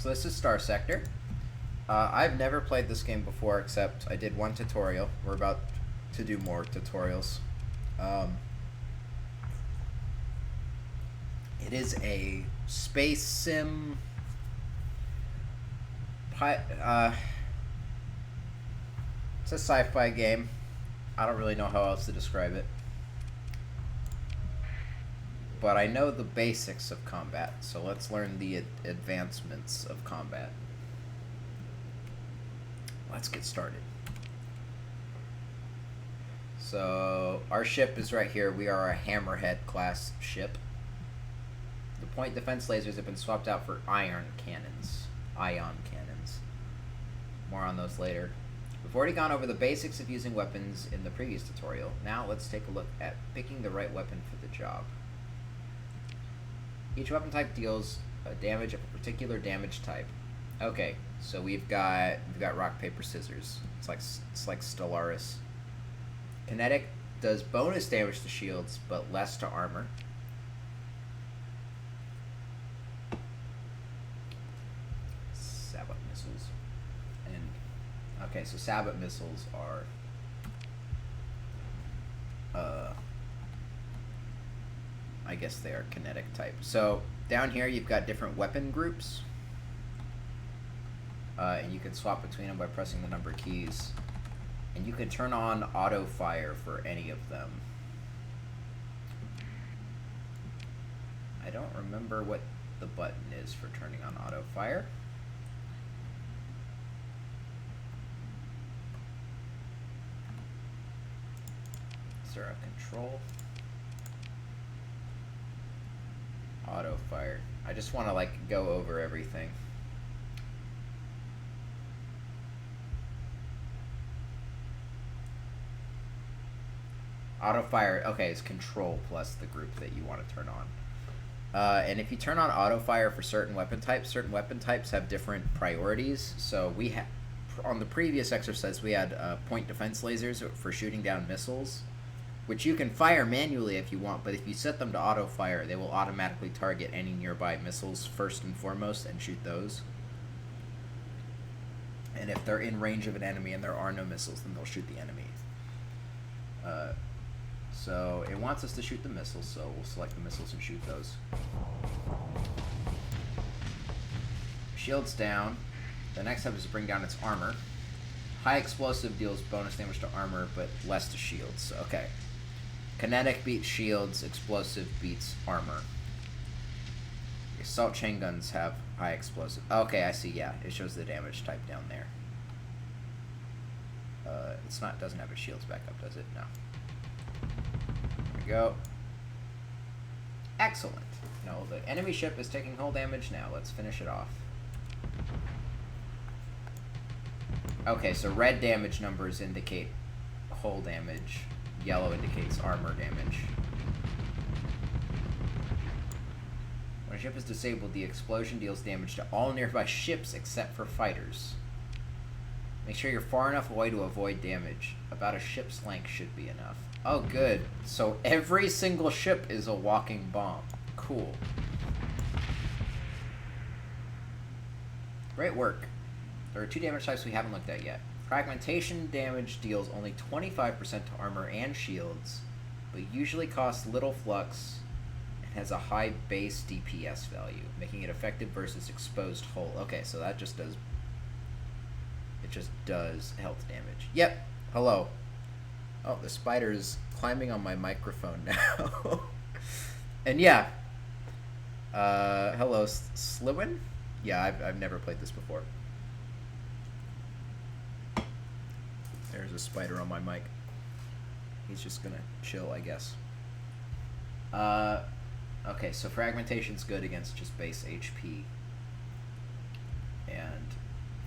So this is Starsector. I've never played this game before, except I did one tutorial. We're about to do more tutorials. Um, it is a space sim. It's a sci-fi game. I don't really know how else to describe it. But I know the basics of combat, so let's learn the advancements of combat. Let's get started. So, our ship is right here. We are a Hammerhead class ship. The point defense lasers have been swapped out for ion cannons. More on those later. We've already gone over the basics of using weapons in the previous tutorial. Now let's take a look at picking the right weapon for the job. Each weapon type deals a damage of a particular damage type. Okay, so we've got rock, paper, scissors. It's like Stellaris. Kinetic does bonus damage to shields, but less to armor. Sabot missiles. And okay, so Sabot missiles are I guess they are kinetic type. So down here you've got different weapon groups. And you can swap between them by pressing the number keys. And you can turn on auto fire for any of them. I don't remember what the button is for turning on auto fire. Is there a control? Auto fire. I just want to like go over everything. Auto fire, okay, is control plus the group that you want to turn on. And if you turn on auto fire for certain weapon types have different priorities. So we have, on the previous exercise, we had point defense lasers for shooting down missiles, which you can fire manually if you want, but if you set them to auto fire, they will automatically target any nearby missiles first and foremost and shoot those. And if they're in range of an enemy and there are no missiles, then they'll shoot the enemy. So it wants us to shoot the missiles, so we'll select the missiles and shoot those. Shields down. The next step is to bring down its armor. High explosive deals bonus damage to armor, but less to shields. Okay. Kinetic beats shields, explosive beats armor. Assault chain guns have high explosive. Okay, I see, yeah. It shows the damage type down there. Doesn't have a shields backup, does it? No. There we go. Excellent. No, the enemy ship is taking hull damage now. Let's finish it off. Okay, so red damage numbers indicate hull damage. Yellow indicates armor damage. When a ship is disabled, the explosion deals damage to all nearby ships except for fighters. Make sure you're far enough away to avoid damage. About a ship's length should be enough. Oh, good. So every single ship is a walking bomb. Cool. Great work. There are two damage types we haven't looked at yet. Fragmentation damage deals only 25% to armor and shields, but usually costs little flux and has a high base DPS value, making it effective versus exposed hull. Okay, so that just does... It just does health damage. Yep. Hello. Oh, the spider's climbing on my microphone now. And yeah. Hello, Slywin? Yeah, I've never played this before. There's a spider on my mic. He's just gonna chill, I guess. Okay, so fragmentation's good against just base HP. And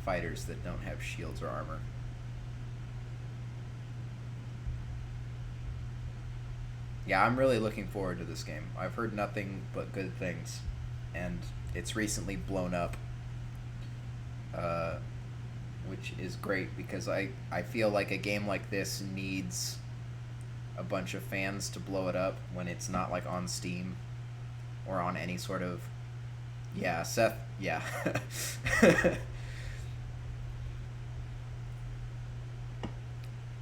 fighters that don't have shields or armor. Yeah, I'm really looking forward to this game. I've heard nothing but good things, and it's recently blown up, which is great because I feel like a game like this needs a bunch of fans to blow it up when it's not like on Steam or on any sort of... Yeah, Seth Yeah.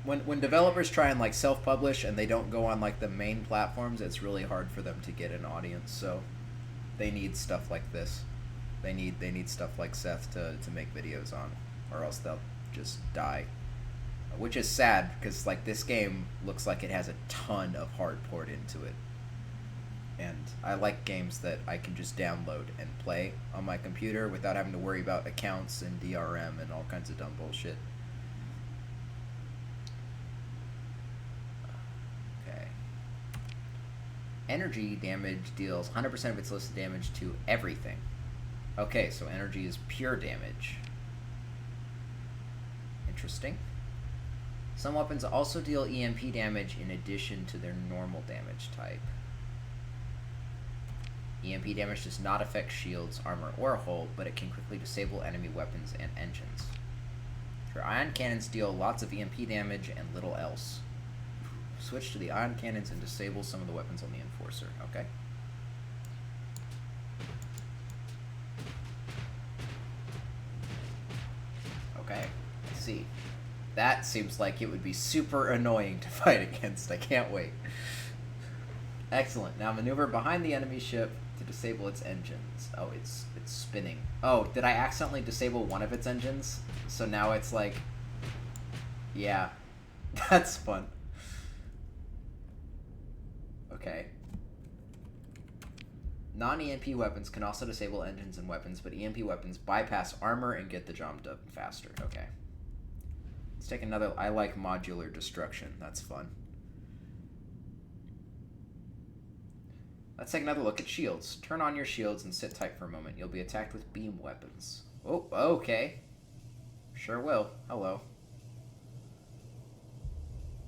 When developers try and like self-publish and they don't go on like the main platforms, it's really hard for them to get an audience. So they need stuff like this. They need stuff like Seth to make videos on, or else they'll just die. Which is sad because like this game looks like it has a ton of hard poured into it, and I like games that I can just download and play on my computer without having to worry about accounts and DRM and all kinds of dumb bullshit. Okay. Energy damage deals 100% of its listed damage to everything. Okay, so energy is pure damage. Interesting. Some weapons also deal EMP damage in addition to their normal damage type. EMP damage does not affect shields, armor, or hull, but it can quickly disable enemy weapons and engines. Your ion cannons deal lots of EMP damage and little else. Switch to the ion cannons and disable some of the weapons on the Enforcer. Okay. Okay, I see. That seems like it would be super annoying to fight against. I can't wait. Excellent. Now maneuver behind the enemy ship to disable its engines. Oh, it's spinning. Oh, did I accidentally disable one of its engines? So now it's like... Yeah. That's fun. Okay. Non-EMP weapons can also disable engines and weapons, but EMP weapons bypass armor and get the job done faster. Okay. Let's take another... I like modular destruction. That's fun. Let's take another look at shields. Turn on your shields and sit tight for a moment. You'll be attacked with beam weapons. Oh, okay. Sure will. Hello.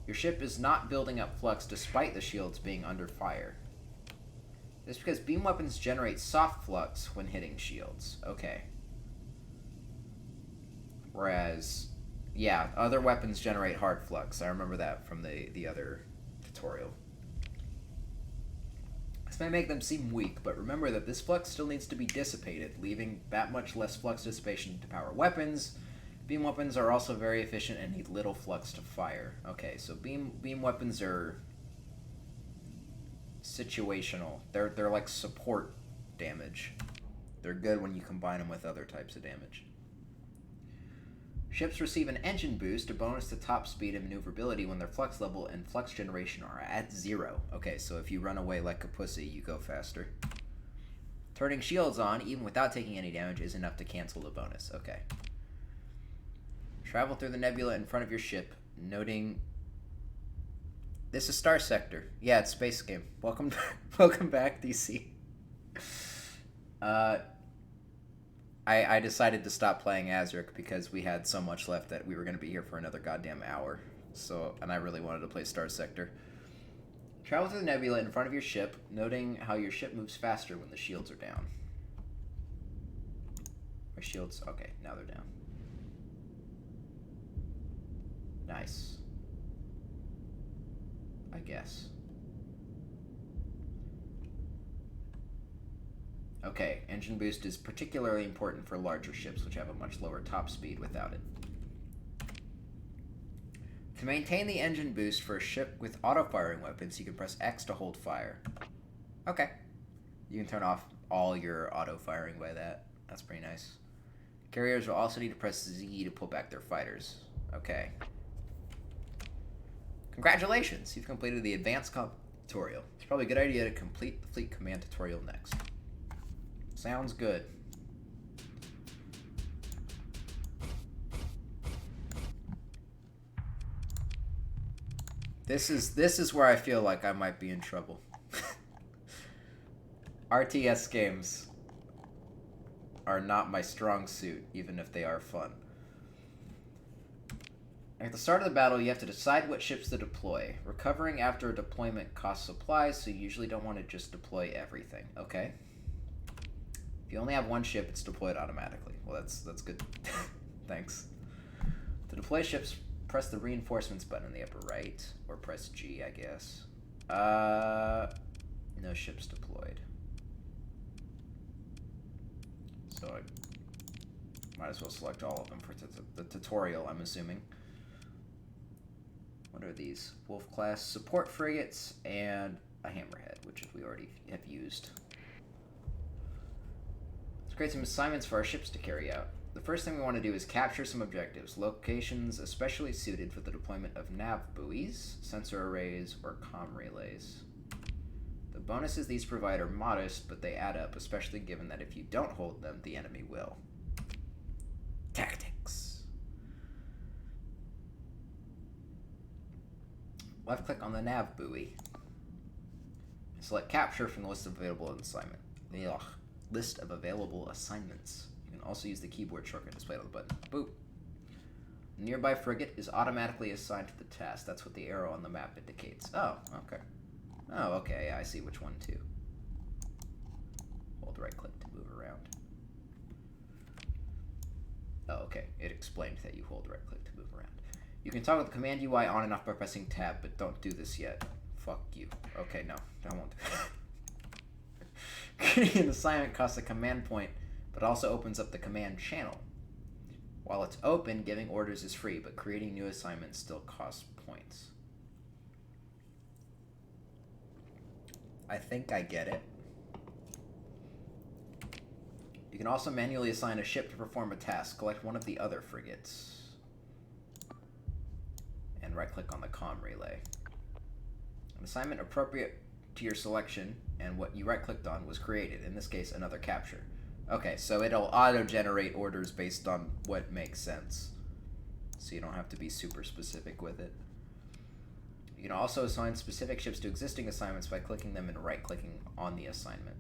Your ship is not building up flux despite the shields being under fire. This is because beam weapons generate soft flux when hitting shields. Okay. Whereas, yeah, other weapons generate hard flux. I remember that from the other tutorial. This may make them seem weak, but remember that this flux still needs to be dissipated, leaving that much less flux dissipation to power weapons. Beam weapons are also very efficient and need little flux to fire. Okay, so beam weapons are situational. They're like support damage. They're good when you combine them with other types of damage. Ships receive an engine boost, a bonus to top speed and maneuverability when their flux level and flux generation are at 0. Okay, so if you run away like a pussy, you go faster. Turning shields on, even without taking any damage, is enough to cancel the bonus. Okay. Travel through the nebula in front of your ship, noting... This is Starsector. Yeah, it's Space Game. Welcome back, DC. I decided to stop playing Azric because we had so much left that we were going to be here for another goddamn hour. So, and I really wanted to play Starsector. Travel through the nebula in front of your ship, noting how your ship moves faster when the shields are down. My shields... Okay, now they're down. Nice. I guess. Okay, engine boost is particularly important for larger ships, which have a much lower top speed without it. To maintain the engine boost for a ship with auto-firing weapons, you can press X to hold fire. Okay. You can turn off all your auto-firing by that. That's pretty nice. Carriers will also need to press Z to pull back their fighters. Okay. Congratulations! You've completed the advanced tutorial. It's probably a good idea to complete the fleet command tutorial next. Sounds good. This is where I feel like I might be in trouble. RTS games are not my strong suit, even if they are fun. At the start of the battle, you have to decide what ships to deploy. Recovering after a deployment costs supplies, so you usually don't want to just deploy everything. Okay. If you only have one ship, it's deployed automatically. Well, that's good. Thanks. To deploy ships, press the reinforcements button in the upper right, or press G, I guess. No ships deployed. So so I might as well select all of them for the tutorial, I'm assuming. What are these? Wolf class support frigates and a hammerhead, which we already have used. Let's create some assignments for our ships to carry out. The first thing we want to do is capture some objectives, locations especially suited for the deployment of nav buoys, sensor arrays, or comm relays. The bonuses these provide are modest, but they add up, especially given that if you don't hold them, the enemy will. Tactics. Left-click on the nav buoy. Select capture from the list of available list of available assignments. You can also use the keyboard shortcut displayed on the button. Boop. The nearby frigate is automatically assigned to the task. That's what the arrow on the map indicates. Oh, okay. Oh, okay. Yeah, I see which one too. Hold right-click to move around. Oh, okay. It explained that you hold right-click to move around. You can toggle the command UI on and off by pressing tab, but don't do this yet. Fuck you. Okay, no. I won't do that. Creating an assignment costs a command point, but also opens up the command channel. While it's open, giving orders is free, but creating new assignments still costs points. I think I get it. You can also manually assign a ship to perform a task. Select one of the other frigates. And right-click on the comm relay. An assignment appropriate to your selection and what you right-clicked on was created. In this case, another capture. Okay, so it'll auto-generate orders based on what makes sense. So you don't have to be super specific with it. You can also assign specific ships to existing assignments by clicking them and right-clicking on the assignment.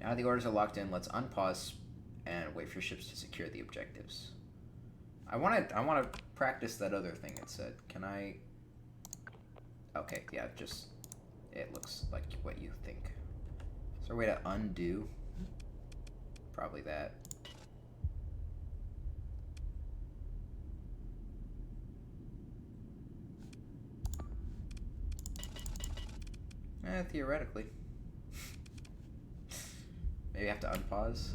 Now the orders are locked in, let's unpause and wait for ships to secure the objectives. I want to practice that other thing it said. Can I? Okay, yeah, just it looks like what you think. Is there a way to undo? Probably that. Theoretically. Maybe I have to unpause.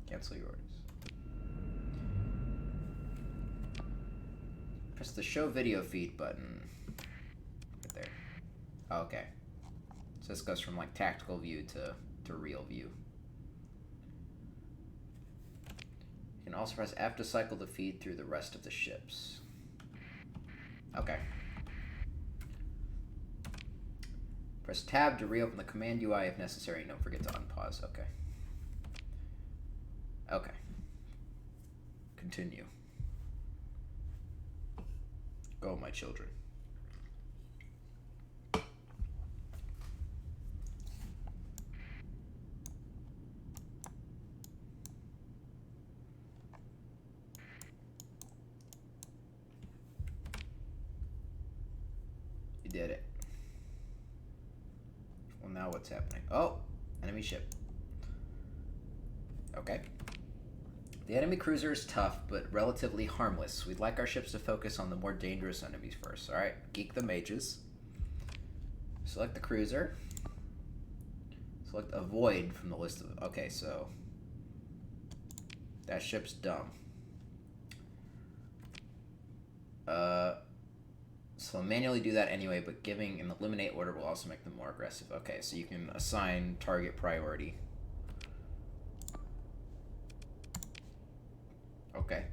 Cancel your orders. Press the show video feed button. Right there. Oh, okay. So this goes from like tactical view to real view. You can also press F to cycle the feed through the rest of the ships. Okay. Press tab to reopen the command UI if necessary. Don't forget to unpause. Okay. Okay. Continue. Go, my children. You did it. Well, now what's happening? Oh, enemy ship. Okay. The enemy cruiser is tough, but relatively harmless. We'd like our ships to focus on the more dangerous enemies first. Alright, geek the mages. Select the cruiser. Select avoid from the list of... Okay, so... that ship's dumb. So manually do that anyway, but giving an eliminate order will also make them more aggressive. Okay, so you can assign target priority. Okay.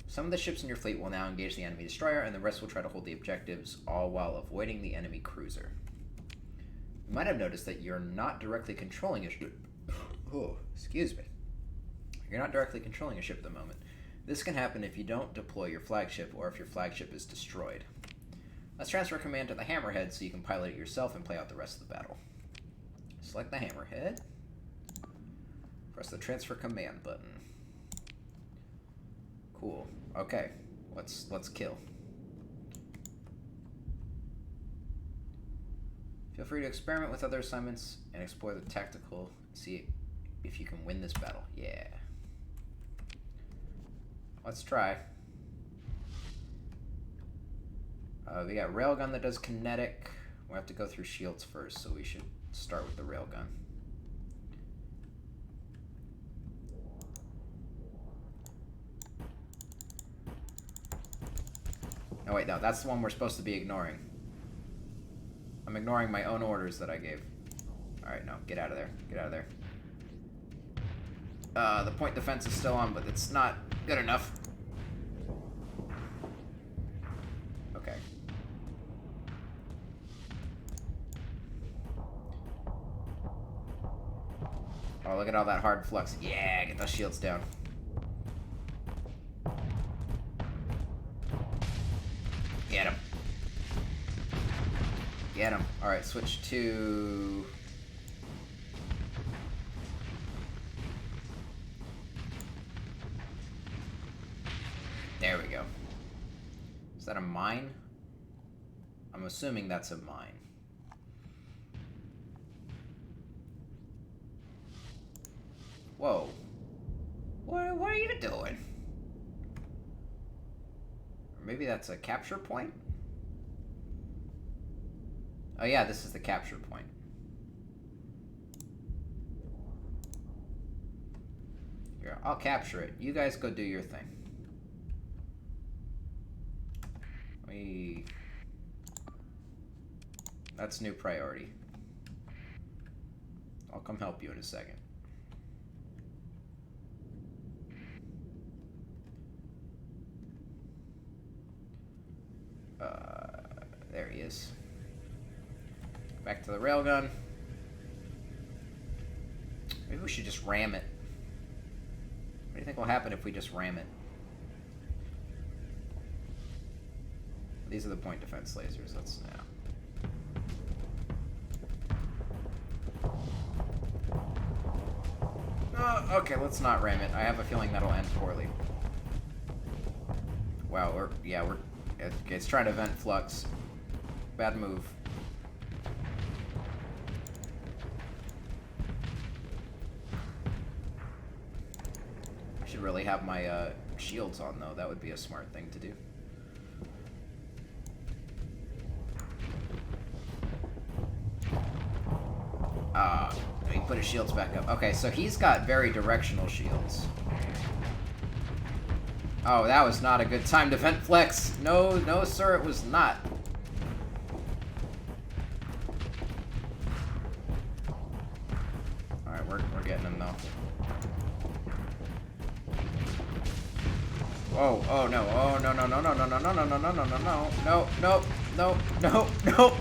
Some of the ships in your fleet will now engage the enemy destroyer, and the rest will try to hold the objectives, all while avoiding the enemy cruiser. You might have noticed that you're not directly controlling a ship. Oh, excuse me. You're not directly controlling a ship at the moment. This can happen if you don't deploy your flagship or if your flagship is destroyed. Let's transfer command to the hammerhead so you can pilot it yourself and play out the rest of the battle. Select the hammerhead. Press the transfer command button. Cool. Okay. Let's kill. Feel free to experiment with other assignments and explore the tactical. See if you can win this battle. Yeah. Let's try. We got railgun that does kinetic. We'll have to go through shields first, so we should start with the railgun. Oh wait, no, that's the one we're supposed to be ignoring. I'm ignoring my own orders that I gave. Alright, no, get out of there. Get out of there. The point defense is still on, but it's not good enough. Okay. Oh, look at all that hard flux. Yeah, get those shields down. Get him. Get him. Alright, switch to... There we go. Is that a mine? I'm assuming that's a mine. Whoa. What are you doing? Or maybe that's a capture point? Oh yeah, this is the capture point. Here, I'll capture it. You guys go do your thing. That's new priority. I'll come help you in a second. There he is. Back to the railgun. Maybe we should just ram it. What do you think will happen if we just ram it? These are the point defense lasers. Let's now. Okay, let's not ram it. I have a feeling that'll end poorly. Wow, we're okay, it's trying to vent flux. Bad move. I should really have my shields on though. That would be a smart thing to do. He put his shields back up. Okay, so he's got very directional shields. Oh, that was not a good time to vent flex. No, no, sir, it was not. Alright, we're getting him though. Oh no, oh no no no no no no no no no no no no no no no no no.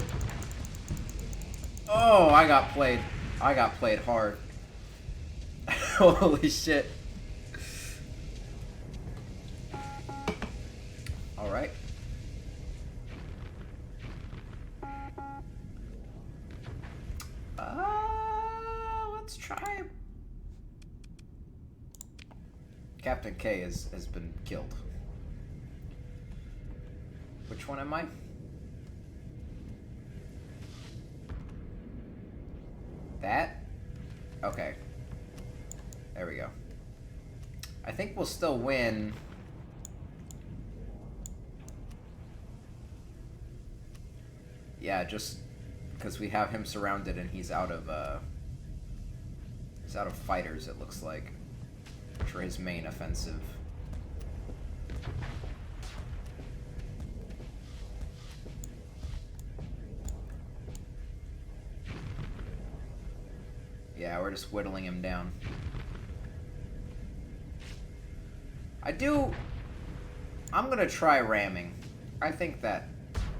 Oh, I got played. I got played hard. Holy shit. Alright. Let's try. Captain K has been killed. Which one am I? That? Okay. There we go. I think we'll still win. Yeah, just because we have him surrounded and he's out of fighters, it looks like, for his main offensive. Yeah, we're just whittling him down. I'm gonna try ramming. I think that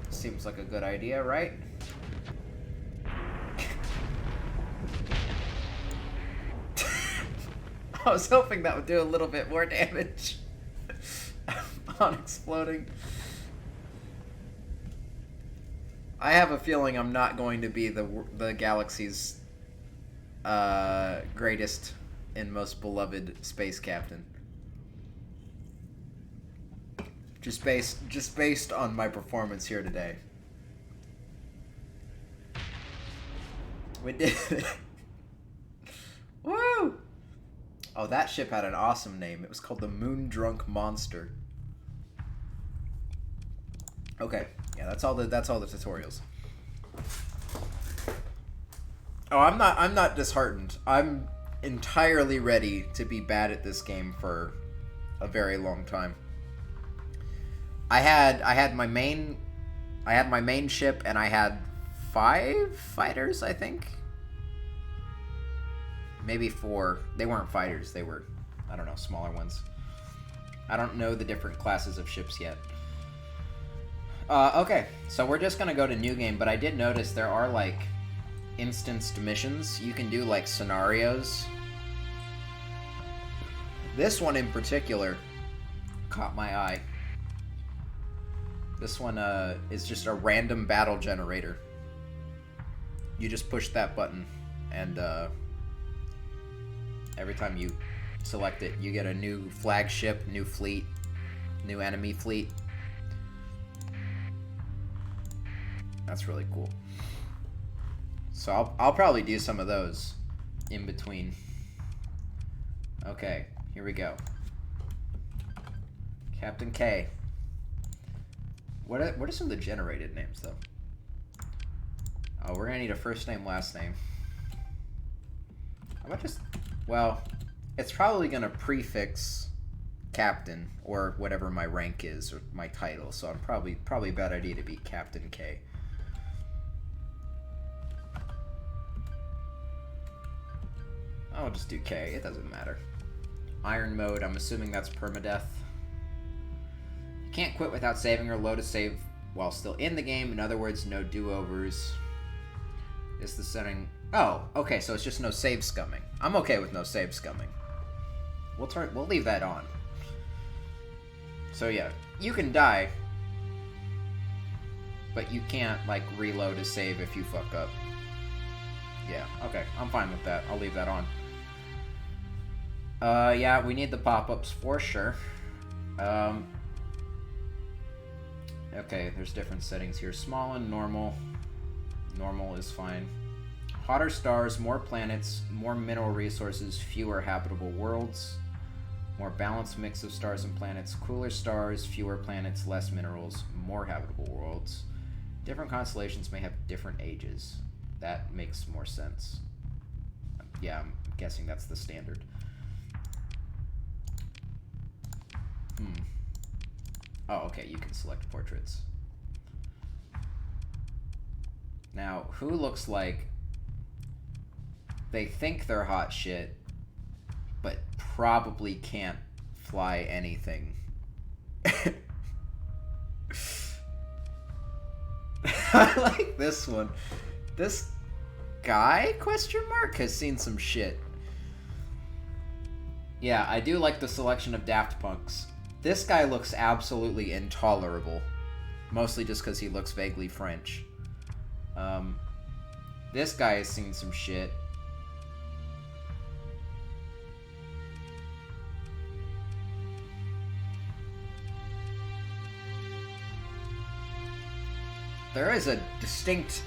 seems like a good idea, right? I was hoping that would do a little bit more damage on exploding. I have a feeling I'm not going to be the galaxy's greatest and most beloved space captain. Just based on my performance here today. We did it. Woo! Oh, that ship had an awesome name. It was called the Moon Drunk Monster. Okay, yeah, that's all the tutorials. Oh, I'm not disheartened. I'm entirely ready to be bad at this game for a very long time. I had my main ship, and I had 5 fighters, I think. Maybe 4. They weren't fighters. They were, I don't know, smaller ones. I don't know the different classes of ships yet. Okay, so we're just gonna go to new game, but I did notice there are, like, instanced missions. You can do, like, scenarios. This one in particular caught my eye. This one is just a random battle generator. You just push that button, and every time you select it, you get a new flagship, new fleet, new enemy fleet. That's really cool. So I'll probably do some of those in between. Okay, here we go. Captain K. What are some of the generated names, though? Oh, we're gonna need a first name, last name. I might just... Well, it's probably gonna prefix Captain, or whatever my rank is, or my title, so I'm probably a bad idea to be Captain K. I'll just do K, it doesn't matter. Iron mode, I'm assuming that's permadeath. You can't quit without saving or load a save while still in the game. In other words, no do-overs. Is the setting... Oh, okay, so it's just no save scumming. I'm okay with no save scumming. We'll leave that on. So yeah, you can die, but you can't, like, reload a save if you fuck up. Yeah, okay, I'm fine with that. I'll leave that on. Yeah, we need the pop-ups for sure. Okay, there's different settings here. Small and normal. Normal is fine. Hotter stars, more planets, more mineral resources, fewer habitable worlds. More balanced mix of stars and planets. Cooler stars, fewer planets, less minerals, more habitable worlds. Different constellations may have different ages. That makes more sense. Yeah, I'm guessing that's the standard. Oh, okay, you can select portraits. Now, who looks like they think they're hot shit, but probably can't fly anything? I like this one. This guy, question mark, has seen some shit. Yeah, I do like the selection of Daft Punks. This guy looks absolutely intolerable. Mostly just because he looks vaguely French. This guy has seen some shit. There is a distinct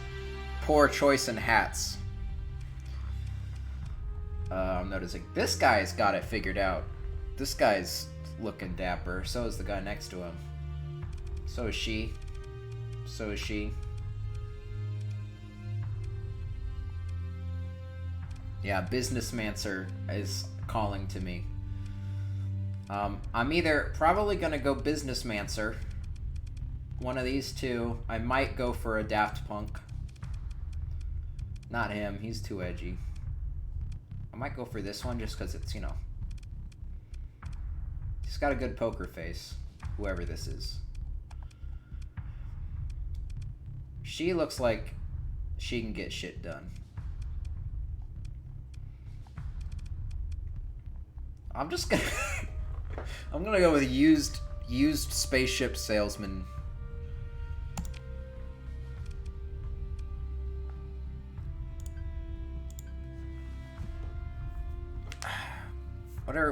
poor choice in hats. I'm noticing this guy's got it figured out. This guy's looking dapper. So is the guy next to him. So is she. So is she. Yeah, Businessmancer is calling to me. I'm either probably gonna go Businessmancer. One of these two. I might go for a Daft Punk. Not him, he's too edgy. I might go for this one just because it's, you know... He's got a good poker face, whoever this is. She looks like she can get shit done. I'm just gonna... I'm gonna go with used spaceship salesman.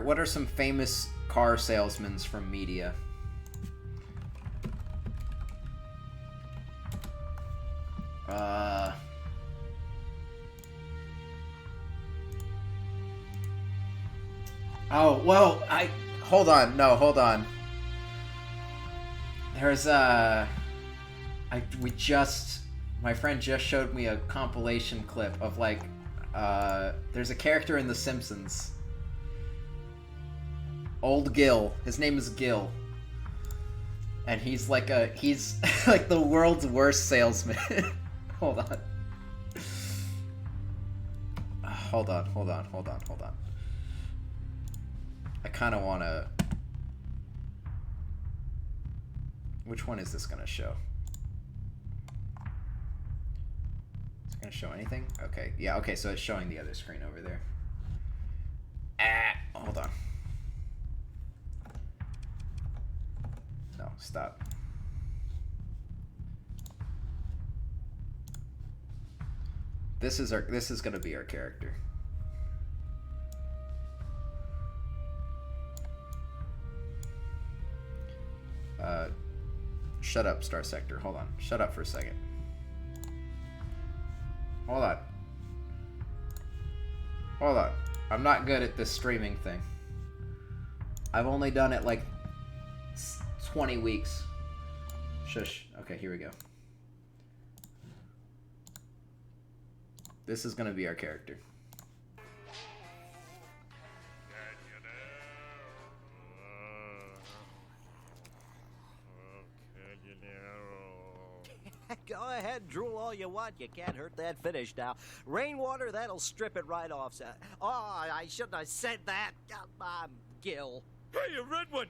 What are some famous car salesmen from media? Oh, well, hold on. No, hold on. There's my friend just showed me a compilation clip of, like, there's a character in The Simpsons. Old Gil. His name is Gil. And he's like he's like the world's worst salesman. Hold on. Hold on. I kind of want to... Which one is this going to show? Is it going to show anything? Okay, yeah, okay, so it's showing the other screen over there. Hold on. No, stop. This is going to be our character. Shut up, Starsector. Hold on. Shut up for a second. Hold on. I'm not good at this streaming thing. I've only done it like 20 weeks. Shush. Okay, here we go. This is going to be our character. Go ahead, drool all you want. You can't hurt that finish now. Rainwater, that'll strip it right off. Oh, I shouldn't have said that. Gil. Hey, a red one!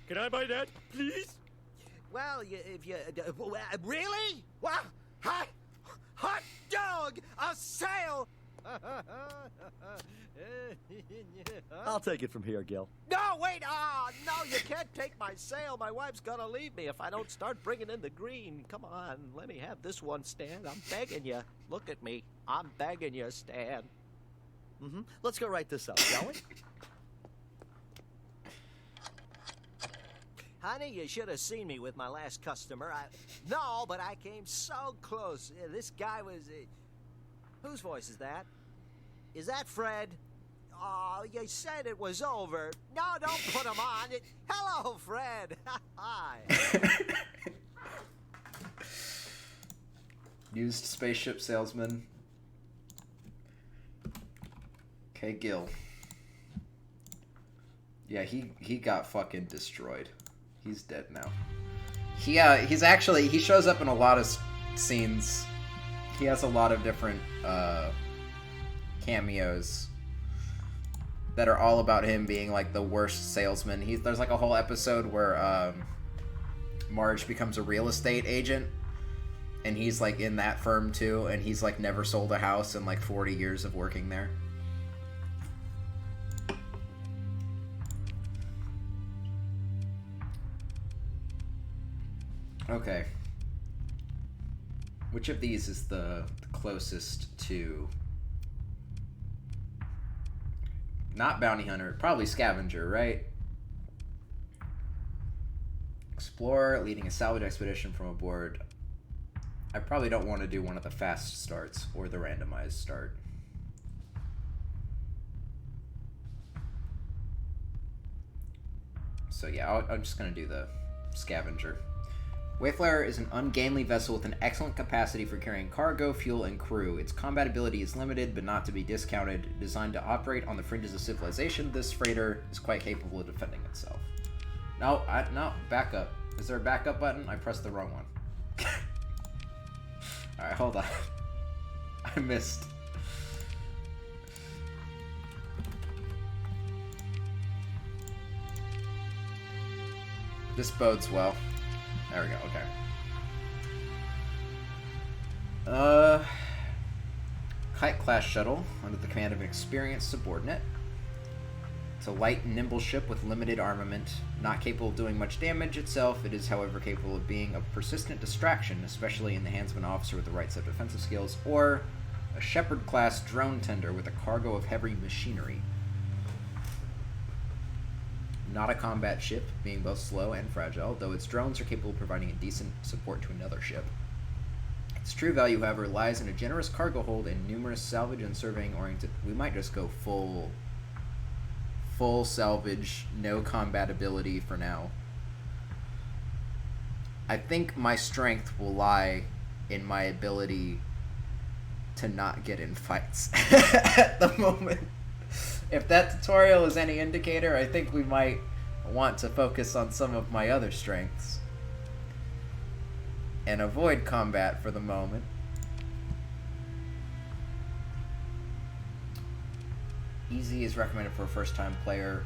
Can I buy that, please? Well, if you... really? What? Hot dog! A sale! I'll take it from here, Gil. No, wait! No, you can't take my sale. My wife's gonna leave me if I don't start bringing in the green. Come on, let me have this one, Stan. I'm begging you. Look at me. I'm begging you, Stan. Let's go write this up, shall we? Honey, you should have seen me with my last customer. No, but I came so close. This guy was... whose voice is that? Is that Fred? Oh, you said it was over. No, don't put him on. Hello, Fred. Hi. Used spaceship salesman. Okay, Gil. Yeah, he got fucking destroyed. He's dead now. He shows up in a lot of scenes. He has a lot of different cameos that are all about him being like the worst salesman. There's like a whole episode where Marge becomes a real estate agent, and he's like in that firm too, and he's like never sold a house in like 40 years of working there. Okay. Which of these is the closest to... Not bounty hunter, probably scavenger, right? Explorer, leading a salvage expedition from aboard. I probably don't want to do one of the fast starts or the randomized start. So yeah, I'm just going to do the scavenger. Wayflyer is an ungainly vessel with an excellent capacity for carrying cargo, fuel, and crew. Its combat ability is limited, but not to be discounted. Designed to operate on the fringes of civilization, this freighter is quite capable of defending itself. No, back up. Is there a backup button? I pressed the wrong one. Alright, hold on. I missed. This bodes well. There we go, okay. Kite-class shuttle, under the command of an experienced subordinate. It's a light and nimble ship with limited armament. Not capable of doing much damage itself, it is however capable of being a persistent distraction, especially in the hands of an officer with the right set of defensive skills, or a Shepard-class drone tender with a cargo of heavy machinery. Not a combat ship, being both slow and fragile, though its drones are capable of providing a decent support to another ship. Its true value, however, lies in a generous cargo hold and numerous salvage and surveying-oriented... We might just go full salvage, no combat ability for now. I think my strength will lie in my ability to not get in fights at the moment. If that tutorial is any indicator, I think we might want to focus on some of my other strengths and avoid combat for the moment. Easy is recommended for a first-time player.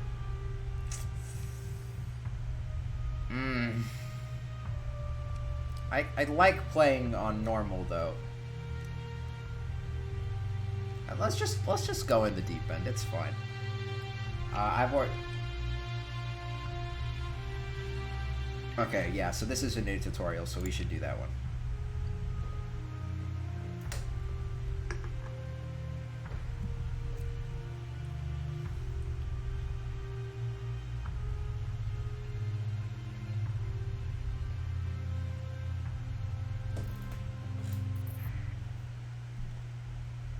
I like playing on normal though. Let's just go in the deep end. It's fine. I've already. Okay, yeah. So this is a new tutorial, so we should do that one.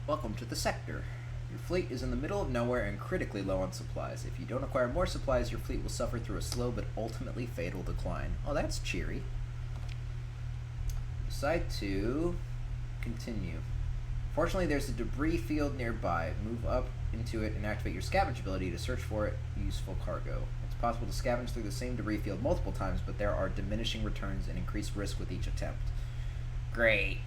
Welcome to the sector. Your fleet is in the middle of nowhere and critically low on supplies. If you don't acquire more supplies, your fleet will suffer through a slow but ultimately fatal decline. Oh, that's cheery. Decide to continue. Fortunately, there's a debris field nearby. Move up into it and activate your scavenge ability to search for useful cargo. It's possible to scavenge through the same debris field multiple times, but there are diminishing returns and increased risk with each attempt. Great.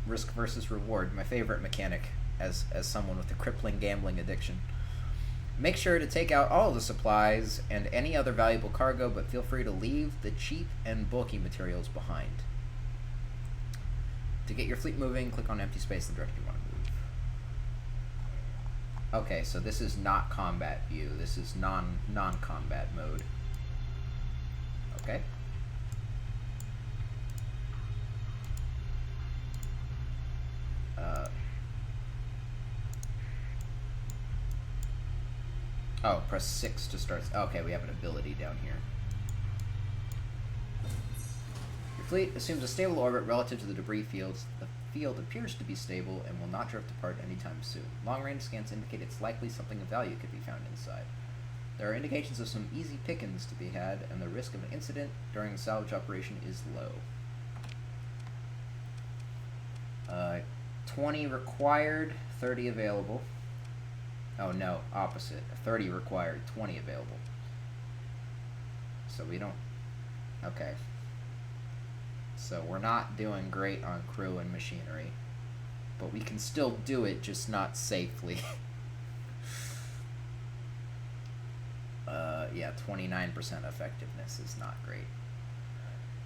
Risk versus reward, my favorite mechanic as someone with a crippling gambling addiction. Make sure to take out all of the supplies and any other valuable cargo, but feel free to leave the cheap and bulky materials behind. To get your fleet moving, click on empty space in the direction you want to move. Okay, so this is not combat view. This is non-combat mode. Okay. Oh, press 6 to start. Okay, we have an ability down here. Your fleet assumes a stable orbit relative to the debris fields. The field appears to be stable and will not drift apart anytime soon. Long-range scans indicate it's likely something of value could be found inside. There are indications of some easy pickings to be had, and the risk of an incident during the salvage operation is low. 20 required, 30 available. Oh no, opposite. 30 required, 20 available. So we don't... Okay. So we're not doing great on crew and machinery. But we can still do it, just not safely. Yeah, 29% effectiveness is not great.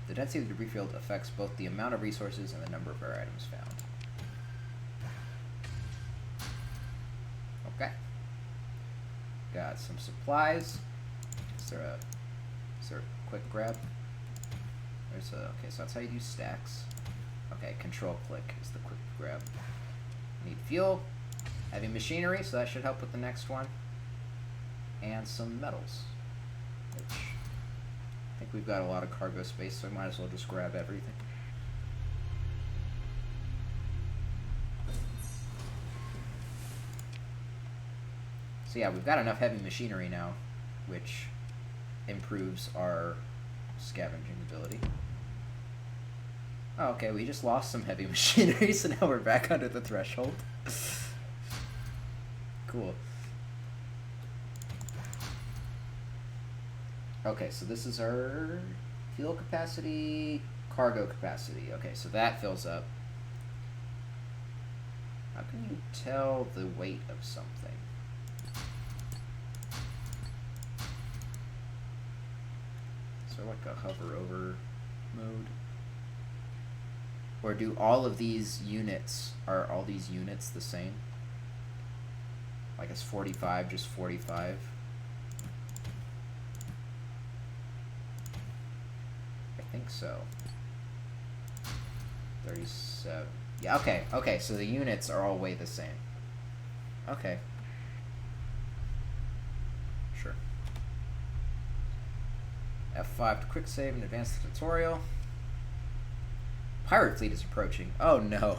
The density of the debris field affects both the amount of resources and the number of rare items found. Okay. Got some supplies. Is there a quick grab? There's a, okay, so that's how you do stacks. Okay, control click is the quick grab. Need fuel, heavy machinery, so that should help with the next one. And some metals, which I think we've got a lot of cargo space, so I might as well just grab everything. So yeah, we've got enough heavy machinery now, which improves our scavenging ability. Oh, okay, we just lost some heavy machinery, so now we're back under the threshold. Cool. Okay, so this is our fuel capacity, cargo capacity. Okay, so that fills up. How can you tell the weight of something? Is there like a hover over mode? Or do all of these units, are all these units the same? Like is 45 just 45? I think so. 37. Yeah, okay, okay, so the units are all way the same. Okay. Sure. F5 to quick save and advance the tutorial. Pirate fleet is approaching. Oh no.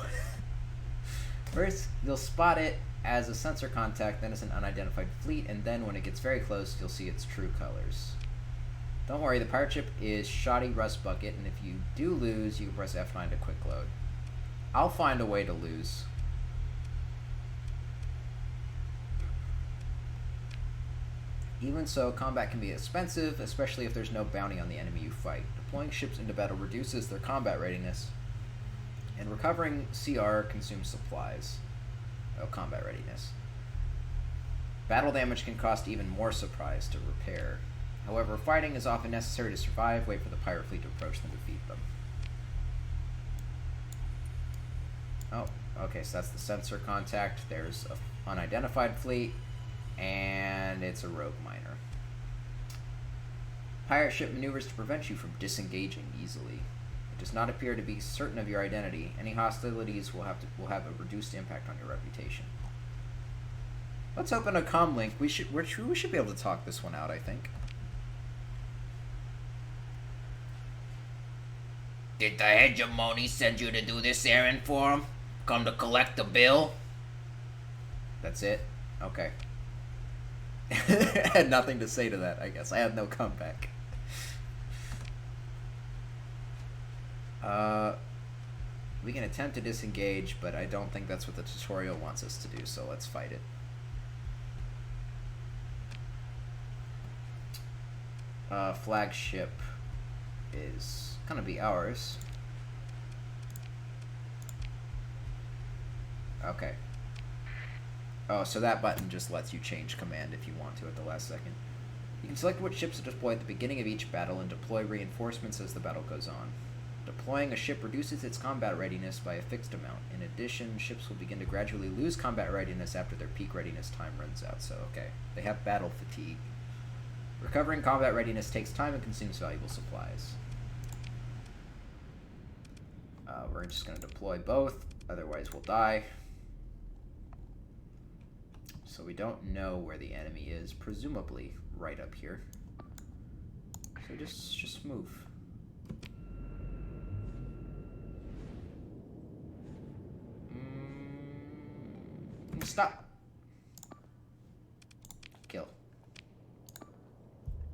First, you'll spot it as a sensor contact, then as an unidentified fleet, and then when it gets very close, you'll see its true colors. Don't worry, the pirate ship is Shoddy Rust Bucket, and if you do lose, you can press F9 to quick load. I'll find a way to lose. Even so, combat can be expensive, especially if there's no bounty on the enemy you fight. Deploying ships into battle reduces their combat readiness, and recovering CR consumes supplies. Oh, combat readiness. Battle damage can cost even more supplies to repair. However, fighting is often necessary to survive. Wait for the pirate fleet to approach them to defeat them. Oh, okay, so that's the sensor contact. There's an unidentified fleet, and it's a rogue miner. Pirate ship maneuvers to prevent you from disengaging easily. It does not appear to be certain of your identity. Any hostilities will have a reduced impact on your reputation. Let's open a comm link. We should be able to talk this one out, I think. Did the hegemony send you to do this errand for him? Come to collect the bill? That's it? Okay. I had nothing to say to that, I guess. I had no comeback. We can attempt to disengage, but I don't think that's what the tutorial wants us to do, so let's fight it. Flagship is gonna be ours. Okay. Oh, so that button just lets you change command if you want to at the last second. You can select which ships to deploy at the beginning of each battle and deploy reinforcements as the battle goes on. Deploying a ship reduces its combat readiness by a fixed amount. In addition, ships will begin to gradually lose combat readiness after their peak readiness time runs out. So, okay. They have battle fatigue. Recovering combat readiness takes time and consumes valuable supplies. We're just going to deploy both, otherwise we'll die. So we don't know where the enemy is, presumably right up here. So just move. Stop. Kill.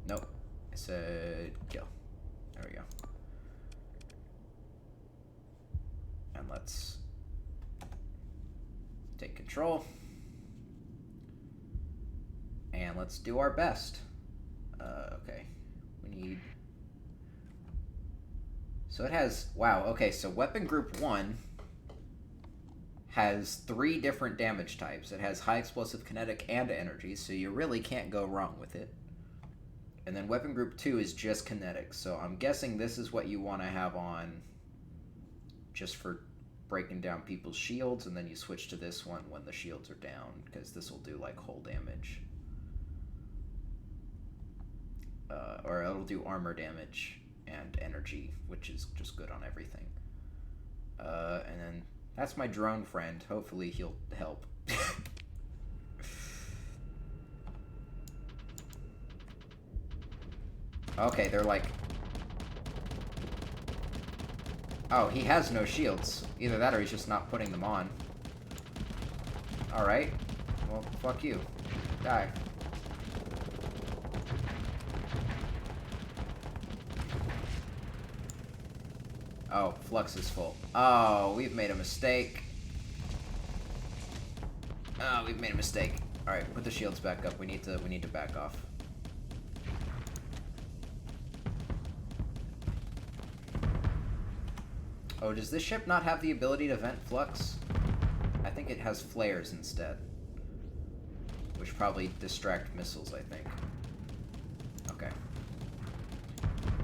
Nope. I said kill. There we go. And let's take control. And let's do our best. Okay. We need... So it has... Wow, okay, so weapon group 1 has 3 different damage types. It has high explosive, kinetic, and energy, so you really can't go wrong with it. And then weapon group 2 is just kinetic, so I'm guessing this is what you want to have on just for breaking down people's shields, and then you switch to this one when the shields are down, because this will do like hull damage. Or it'll do armor damage and energy, which is just good on everything. And then that's my drone friend. Hopefully he'll help. Okay, they're like... Oh, he has no shields. Either that or he's just not putting them on. Alright. Well, fuck you. Die. Oh, flux is full. Oh, we've made a mistake. Oh, we've made a mistake. Alright, put the shields back up. We need to back off. Oh, does this ship not have the ability to vent flux? I think it has flares instead. Which probably distract missiles, I think. Okay.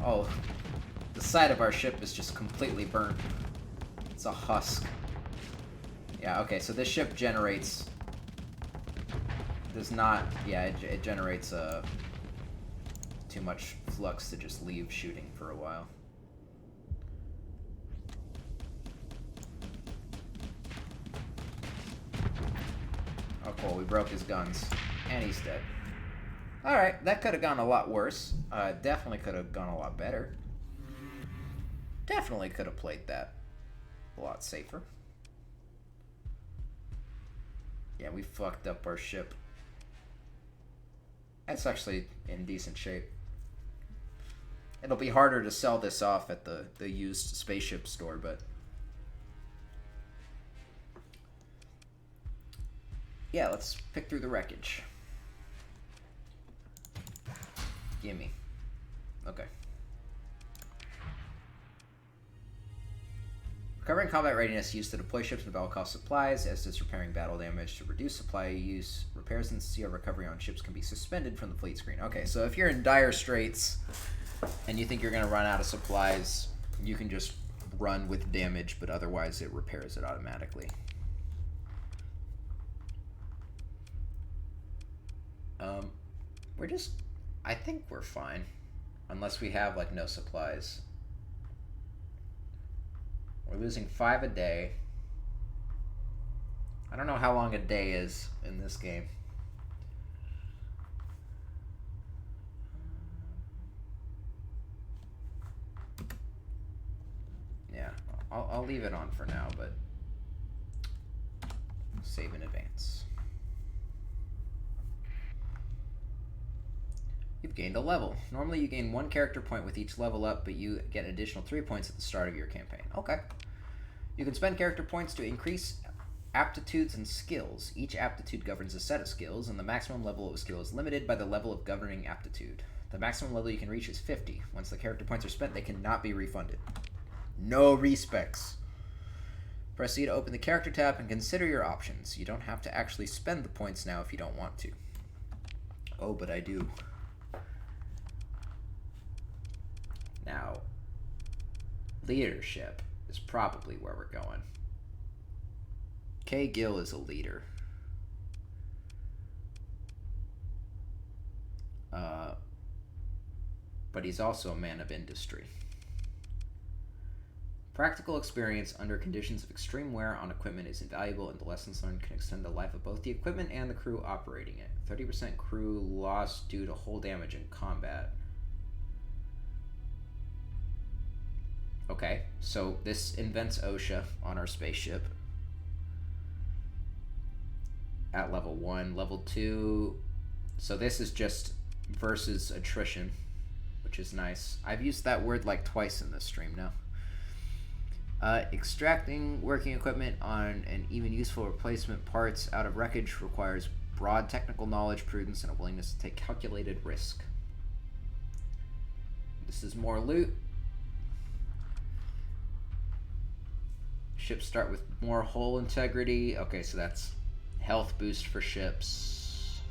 Oh, the side of our ship is just completely burnt. It's a husk. Yeah, okay, so this ship generates... Does not... Yeah, it generates too much flux to just leave shooting for a while. Oh, cool, we broke his guns. And he's dead. Alright, that could have gone a lot worse. Definitely could have gone a lot better. Definitely could have played that a lot safer. Yeah, we fucked up our ship. It's actually in decent shape. It'll be harder to sell this off at the used spaceship store, but... Yeah, let's pick through the wreckage. Gimme. Okay. Recovering combat readiness used to deploy ships and battle cost supplies, as does repairing battle damage to reduce supply use. Repairs and CO recovery on ships can be suspended from the fleet screen. Okay, so if you're in dire straits and you think you're going to run out of supplies, you can just run with damage, but otherwise it repairs it automatically. I think we're fine. Unless we have, like, no supplies. We're losing 5 a day. I don't know how long a day is in this game. Yeah, I'll leave it on for now, but save in advance. You've gained a level. Normally you gain 1 character point with each level up, but you get an additional 3 points at the start of your campaign. Okay. You can spend character points to increase aptitudes and skills. Each aptitude governs a set of skills, and the maximum level of a skill is limited by the level of governing aptitude. The maximum level you can reach is 50. Once the character points are spent, they cannot be refunded. No respecs. Press C to open the character tab and consider your options. You don't have to actually spend the points now if you don't want to. Oh, but I do. Now, leadership is probably where we're going. K. Gill is a leader. But he's also a man of industry. Practical experience under conditions of extreme wear on equipment is invaluable, and the lessons learned can extend the life of both the equipment and the crew operating it. 30% crew loss due to hull damage in combat. Okay, so this invents OSHA on our spaceship at level 1. Level 2, so this is just versus attrition, which is nice. I've used that word like twice in this stream now. Extracting working equipment on and even useful replacement parts out of wreckage requires broad technical knowledge, prudence, and a willingness to take calculated risk. This is more loot. Ships start with more hull integrity. Okay, so that's health boost for ships.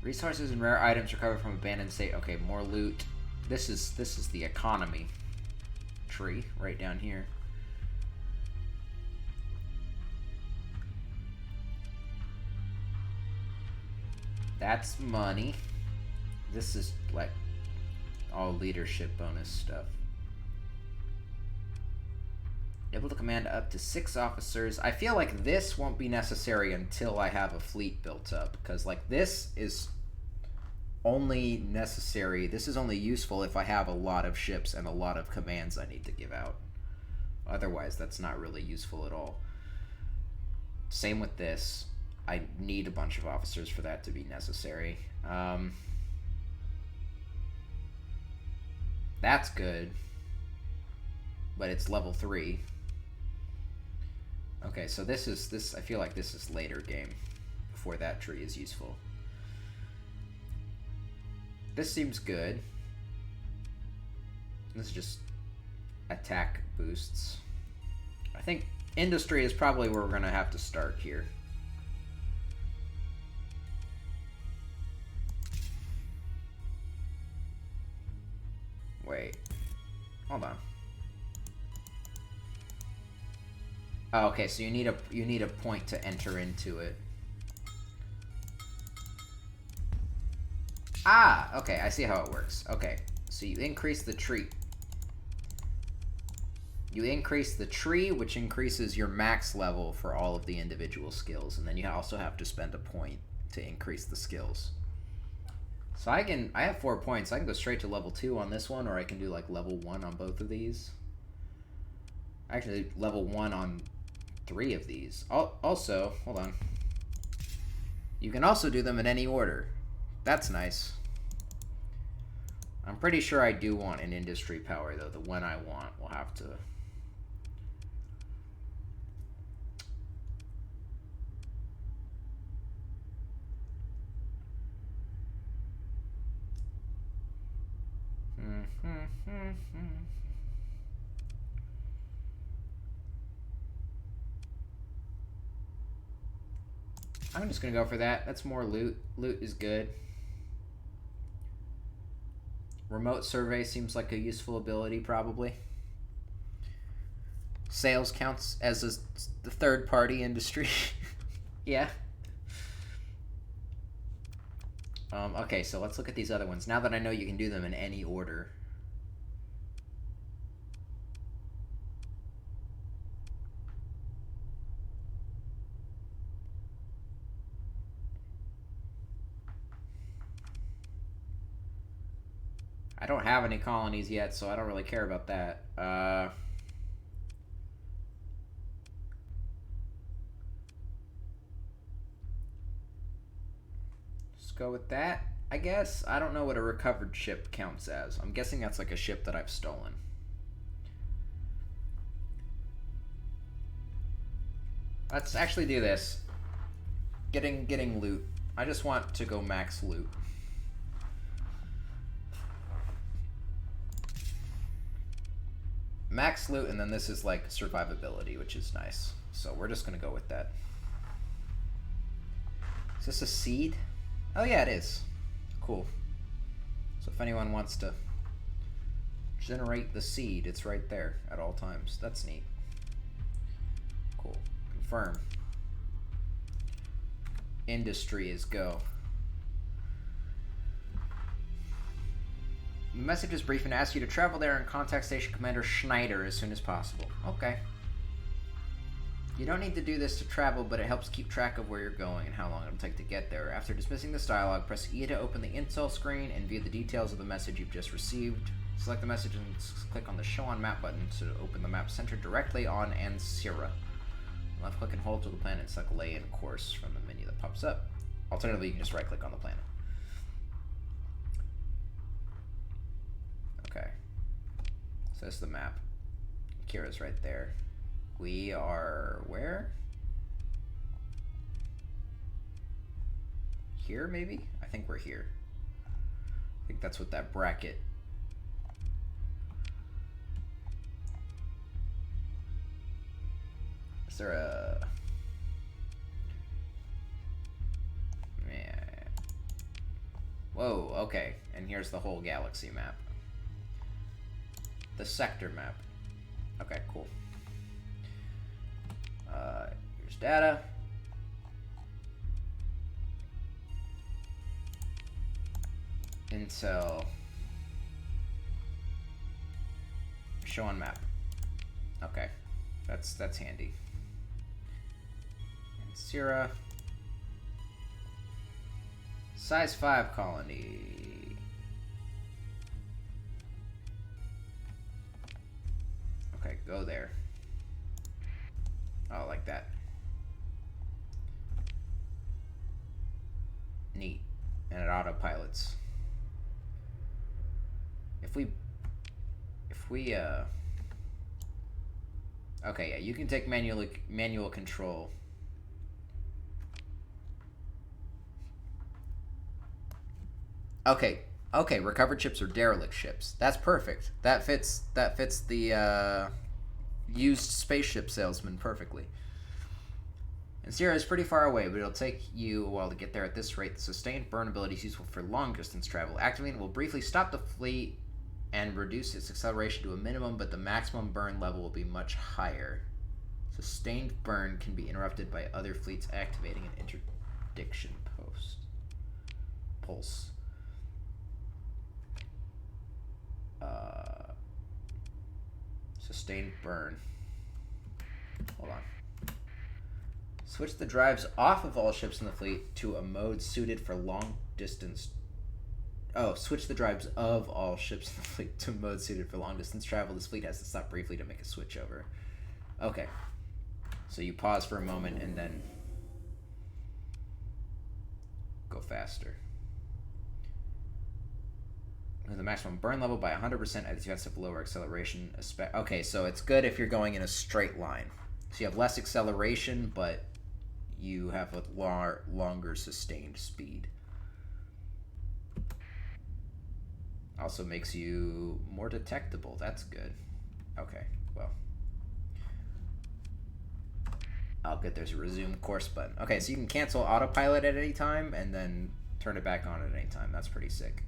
Resources and rare items recovered from abandoned state. Okay, more loot. This is the economy tree right down here. That's money. This is like all leadership bonus stuff. Able to command up to 6 officers. I feel like this won't be necessary until I have a fleet built up, because like this is only necessary, this is only useful if I have a lot of ships and a lot of commands I need to give out. Otherwise, that's not really useful at all. Same with this. I need a bunch of officers for that to be necessary. That's good. But it's level 3. Okay, so this I feel like this is later game before that tree is useful. This seems good. This is just attack boosts. I think industry is probably where we're gonna have to start here. Wait. Hold on. Oh, okay, so you need a point to enter into it. Ah, okay, I see how it works. Okay, so you increase the tree. You increase the tree, which increases your max level for all of the individual skills, and then you also have to spend a point to increase the skills. So I have 4 points. I can go straight to level 2 on this one, or I can do like level 1 on both of these. Actually, level 1 on 3 of these. Also, hold on. You can also do them in any order. That's nice. I'm pretty sure I do want an industry power, though. The one I want will have to... I'm just gonna go for that. That's more loot. Loot is good. Remote survey seems like a useful ability, probably. Sales counts as the third-party industry. Yeah. Okay, so let's look at these other ones. Now that I know you can do them in any order. I don't have any colonies yet, so I don't really care about that. Just go with that, I guess. I don't know what a recovered ship counts as. I'm guessing that's like a ship that I've stolen. Let's actually do this. Getting loot. I just want to go max loot. Max loot, and then this is like survivability, which is nice. So we're just gonna go with that. Is this a seed? Oh yeah, it is. Cool. So if anyone wants to generate the seed, it's right there at all times. That's neat. Cool. Confirm. Industry is go. The message is brief and asks you to travel there and contact Station Commander Schneider as soon as possible. Okay. You don't need to do this to travel, but it helps keep track of where you're going and how long it'll take to get there. After dismissing this dialogue, press E to open the intel screen and view the details of the message you've just received. Select the message and click on the Show on Map button to open the map centered directly on Ansira. Left click and hold to the planet and select Lay in Course from the menu that pops up. Alternatively, you can just right click on the planet. Okay. So that's the map. Kira's right there. We are where? Here, maybe? I think we're here. I think that's what that bracket. Is there a... Man. Whoa, okay. And here's the whole galaxy map. The sector map. Okay, cool. Here's data. Intel. Show on map. Okay, that's handy. And Sierra. Size 5 colony. Okay, go there. Oh, like that. Neat. And it autopilots. If we okay, yeah, you can take manual control. Okay, recovered ships are derelict ships. That's perfect. That fits the used spaceship salesman perfectly. And Sierra is pretty far away, but it'll take you a while to get there at this rate. The sustained burn ability is useful for long distance travel. Activating will briefly stop the fleet and reduce its acceleration to a minimum, but the maximum burn level will be much higher. Sustained burn can be interrupted by other fleets activating an interdiction pulse. Sustained burn. Hold on. Switch the drives off of all ships in the fleet to a mode suited for long distance. Oh, switch the drives of all ships in the fleet to mode suited for long distance travel. This fleet has to stop briefly to make a switch over. Okay. So you pause for a moment and then go faster. The maximum burn level by 100% at the expense of lower acceleration. Okay, so it's good if you're going in a straight line. So you have less acceleration, but you have a longer sustained speed. Also makes you more detectable. That's good. Okay, well. Oh, good. There's a resume course button. Okay, so you can cancel autopilot at any time and then turn it back on at any time. That's pretty sick.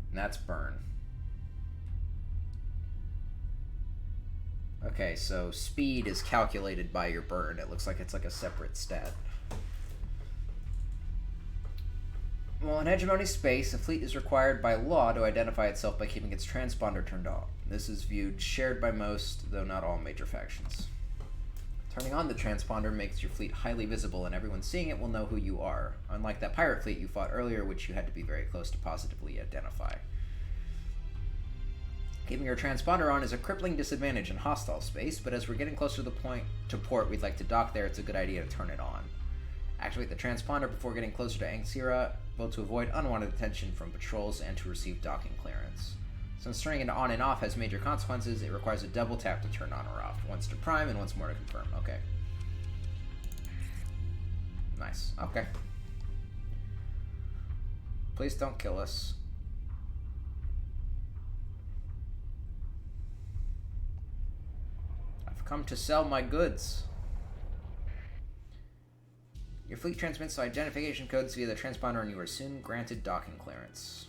And that's burn. Okay, so speed is calculated by your burn. It looks like it's like a separate stat. Well, in hegemony space, a fleet is required by law to identify itself by keeping its transponder turned on. This is viewed shared by most, though not all, major factions. Turning on the transponder makes your fleet highly visible, and everyone seeing it will know who you are, unlike that pirate fleet you fought earlier, which you had to be very close to positively identify. Keeping your transponder on is a crippling disadvantage in hostile space, but as we're getting closer to the point to port we'd like to dock there, it's a good idea to turn it on. Activate the transponder before getting closer to Anxira, both to avoid unwanted attention from patrols and to receive docking clearance. Since turning it on and off has major consequences, it requires a double tap to turn on or off, once to prime and once more to confirm. Okay. Nice. Okay. Please don't kill us. I've come to sell my goods. Your fleet transmits identification codes via the transponder and you are soon granted docking clearance.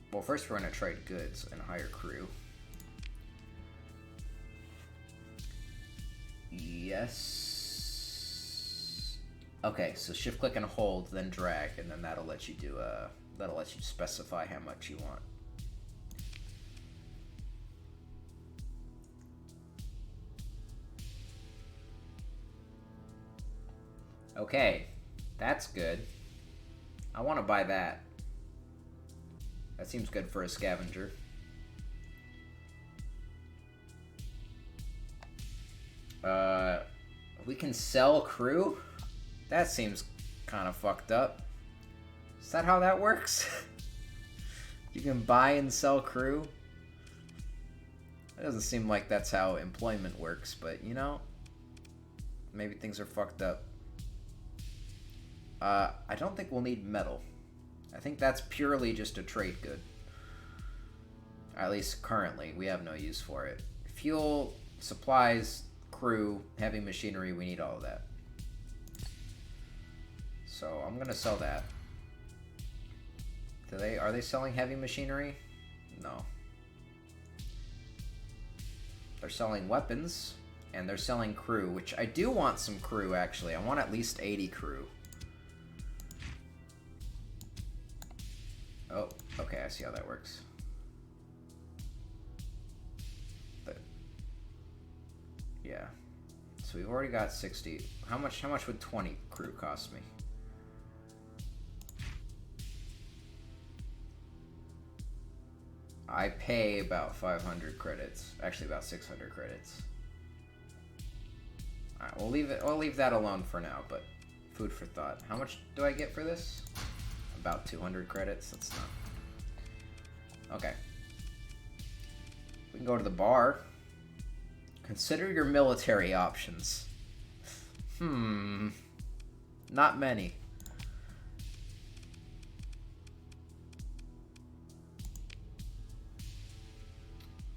Well, first we're going to trade goods and hire crew. Yes. Okay, so shift click and hold, then drag, and then that'll let you do that'll let you specify how much you want. Okay, that's good. I want to buy that. That seems good for a scavenger. We can sell crew? That seems kind of fucked up. Is that how that works? You can buy and sell crew? It doesn't seem like that's how employment works, but you know, maybe things are fucked up. I don't think we'll need metal. I think that's purely just a trade good. At least currently, we have no use for it. Fuel, supplies, crew, heavy machinery, we need all of that. So I'm gonna sell that. Are they selling heavy machinery? No. They're selling weapons, and they're selling crew, which I do want some crew, actually. I want at least 80 crew. Oh, okay, I see how that works. Yeah. So we've already got 60. How much would 20 crew cost me? I pay about 500 credits. Actually, about 600 credits. Alright, we'll leave that alone for now, but food for thought. How much do I get for this? About 200 credits. That's not... Okay. We can go to the bar. Consider your military options. Not many.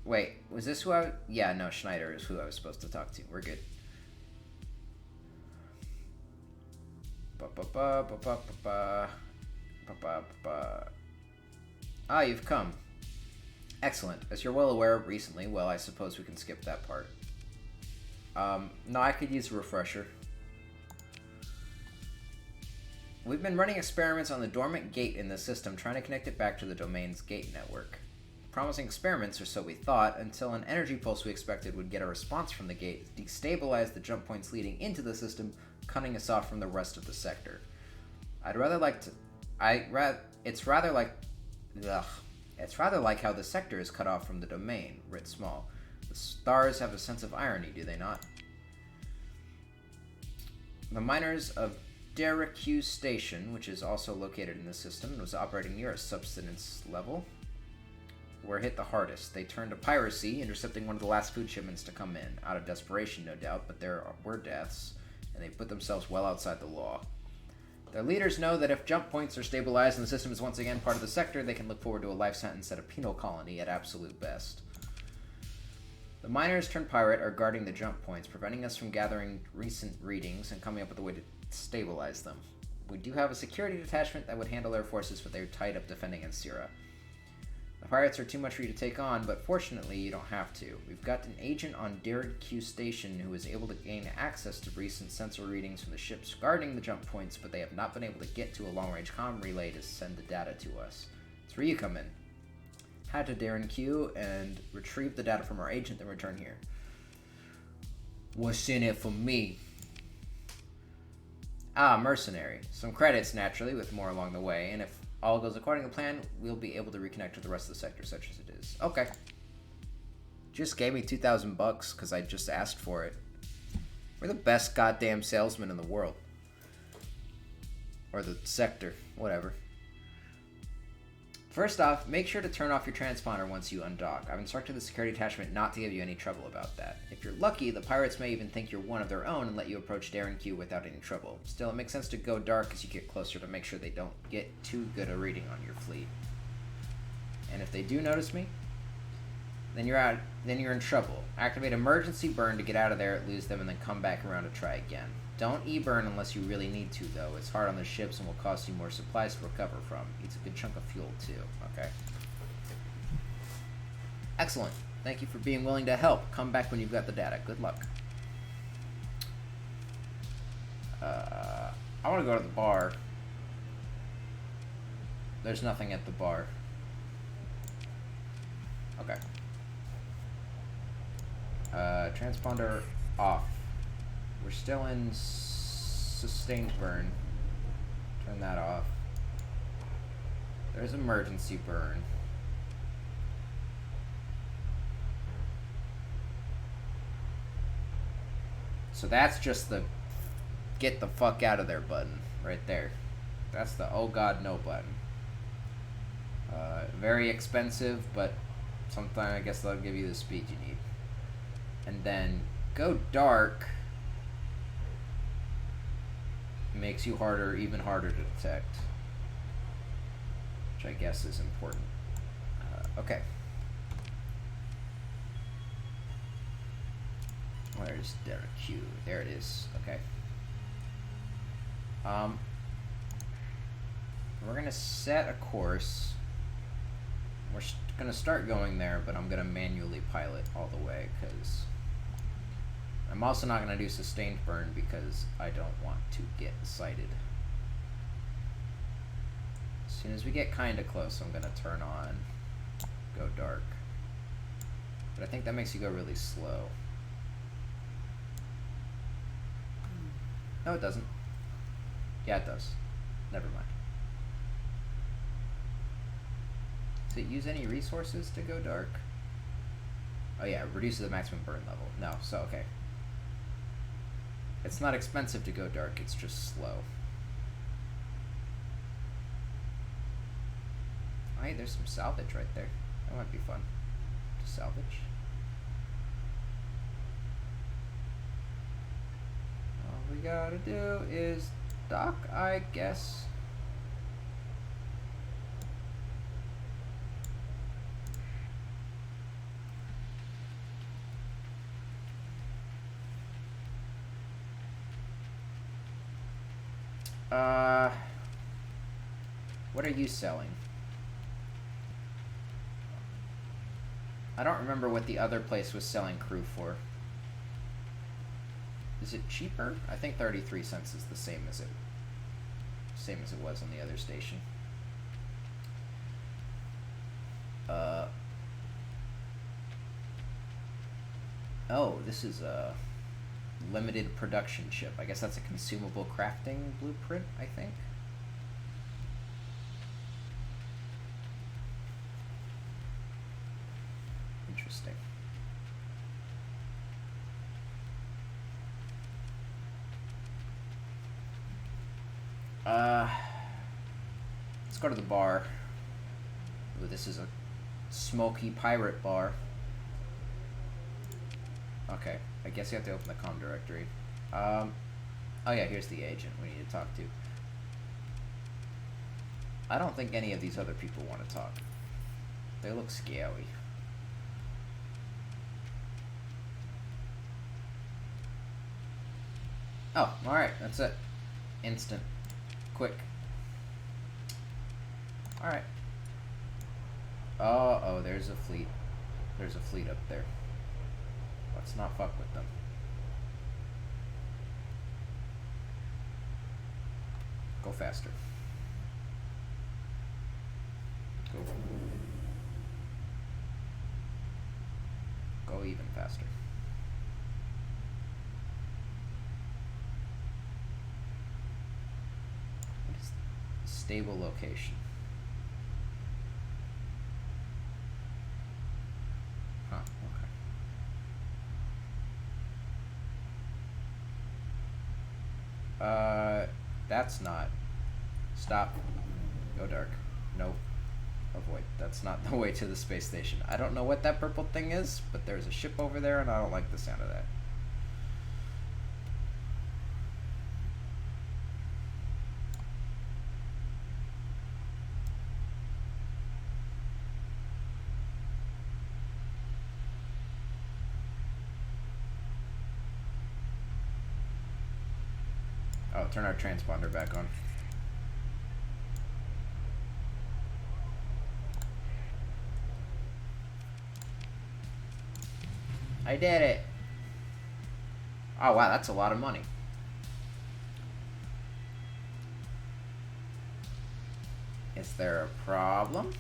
Wait, was this who I... Yeah, no, Schneider is who I was supposed to talk to. We're good. Ah, you've come. Excellent. As you're well aware recently, well, I suppose we can skip that part. No, I could use a refresher. We've been running experiments on the dormant gate in the system, trying to connect it back to the domain's gate network. Promising experiments, or so we thought, until an energy pulse we expected would get a response from the gate, destabilize the jump points leading into the system, cutting us off from the rest of the sector. It's rather like how the sector is cut off from the domain, writ small. The stars have a sense of irony, do they not? The miners of Derricue Station, which is also located in the system and was operating near a subsidence level, were hit the hardest. They turned to piracy, intercepting one of the last food shipments to come in. Out of desperation, no doubt, but there were deaths, and they put themselves well outside the law. Their leaders know that if jump points are stabilized and the system is once again part of the sector, they can look forward to a life sentence at a penal colony at absolute best. The miners turned pirate are guarding the jump points, preventing us from gathering recent readings and coming up with a way to stabilize them. We do have a security detachment that would handle their forces, but they're tied up defending Ansira. The pirates are too much for you to take on, but fortunately you don't have to. We've got an agent on Darren Q Station who is able to gain access to recent sensor readings from the ships guarding the jump points, but they have not been able to get to a long-range comm relay to send the data to us. It's where you come in. Head to Darren Q and retrieve the data from our agent, then return here. What's in it for me? Ah, mercenary. Some credits, naturally, with more along the way, and if all goes according to plan, we'll be able to reconnect with the rest of the sector, such as it is. Okay. Just gave me $2,000 because I just asked for it. We're the best goddamn salesmen in the world. Or the sector, whatever. First off, make sure to turn off your transponder once you undock. I've instructed the security attachment not to give you any trouble about that. If you're lucky, the pirates may even think you're one of their own and let you approach Darren Q without any trouble. Still, it makes sense to go dark as you get closer to make sure they don't get too good a reading on your fleet. And if they do notice me, then you're in trouble. Activate emergency burn to get out of there, lose them, and then come back around to try again. Don't e-burn unless you really need to, though. It's hard on the ships and will cost you more supplies to recover from. Eats a good chunk of fuel, too. Okay. Excellent. Thank you for being willing to help. Come back when you've got the data. Good luck. I want to go to the bar. There's nothing at the bar. Okay. Transponder off. We're still in sustained burn. Turn that off. There's emergency burn. So that's just the get the fuck out of there button right there. That's the oh god no button. Very expensive, but sometime I guess they'll give you the speed you need. And then go dark makes you even harder to detect, which I guess is important. Okay. Where's Derek Q? There it is. Okay. We're gonna set a course. We're gonna start going there, but I'm gonna manually pilot all the way because I'm also not gonna do sustained burn because I don't want to get sighted. As soon as we get kinda close, I'm gonna turn on go dark. But I think that makes you go really slow. No, it doesn't. Yeah, it does. Never mind. Does it use any resources to go dark? Oh yeah, it reduces the maximum burn level. No, so okay. It's not expensive to go dark, it's just slow. Oh, hey, there's some salvage right there. That might be fun to salvage. All we gotta do is dock, I guess. What are you selling? I don't remember what the other place was selling crew for. Is it cheaper? I think 33 cents is the same as it was on the other station. Oh, this is a limited production chip. I guess that's a consumable crafting blueprint, I think. Interesting. Let's go to the bar. Ooh, this is a smoky pirate bar. Okay, I guess you have to open the comm directory. Oh yeah, here's the agent we need to talk to. I don't think any of these other people want to talk. They look scary. Oh, alright, that's it. Instant. Quick. Alright. Oh, there's a fleet. There's a fleet up there. Let's not fuck with them. Go faster. Go even faster. What is stable location? Huh, okay. That's not. Stop. Go dark. Nope. Avoid. That's not the way to the space station. I don't know what that purple thing is, but there's a ship over there, and I don't like the sound of that. Oh, turn our transponder back on. I did it. Oh wow, that's a lot of money. Is there a problem?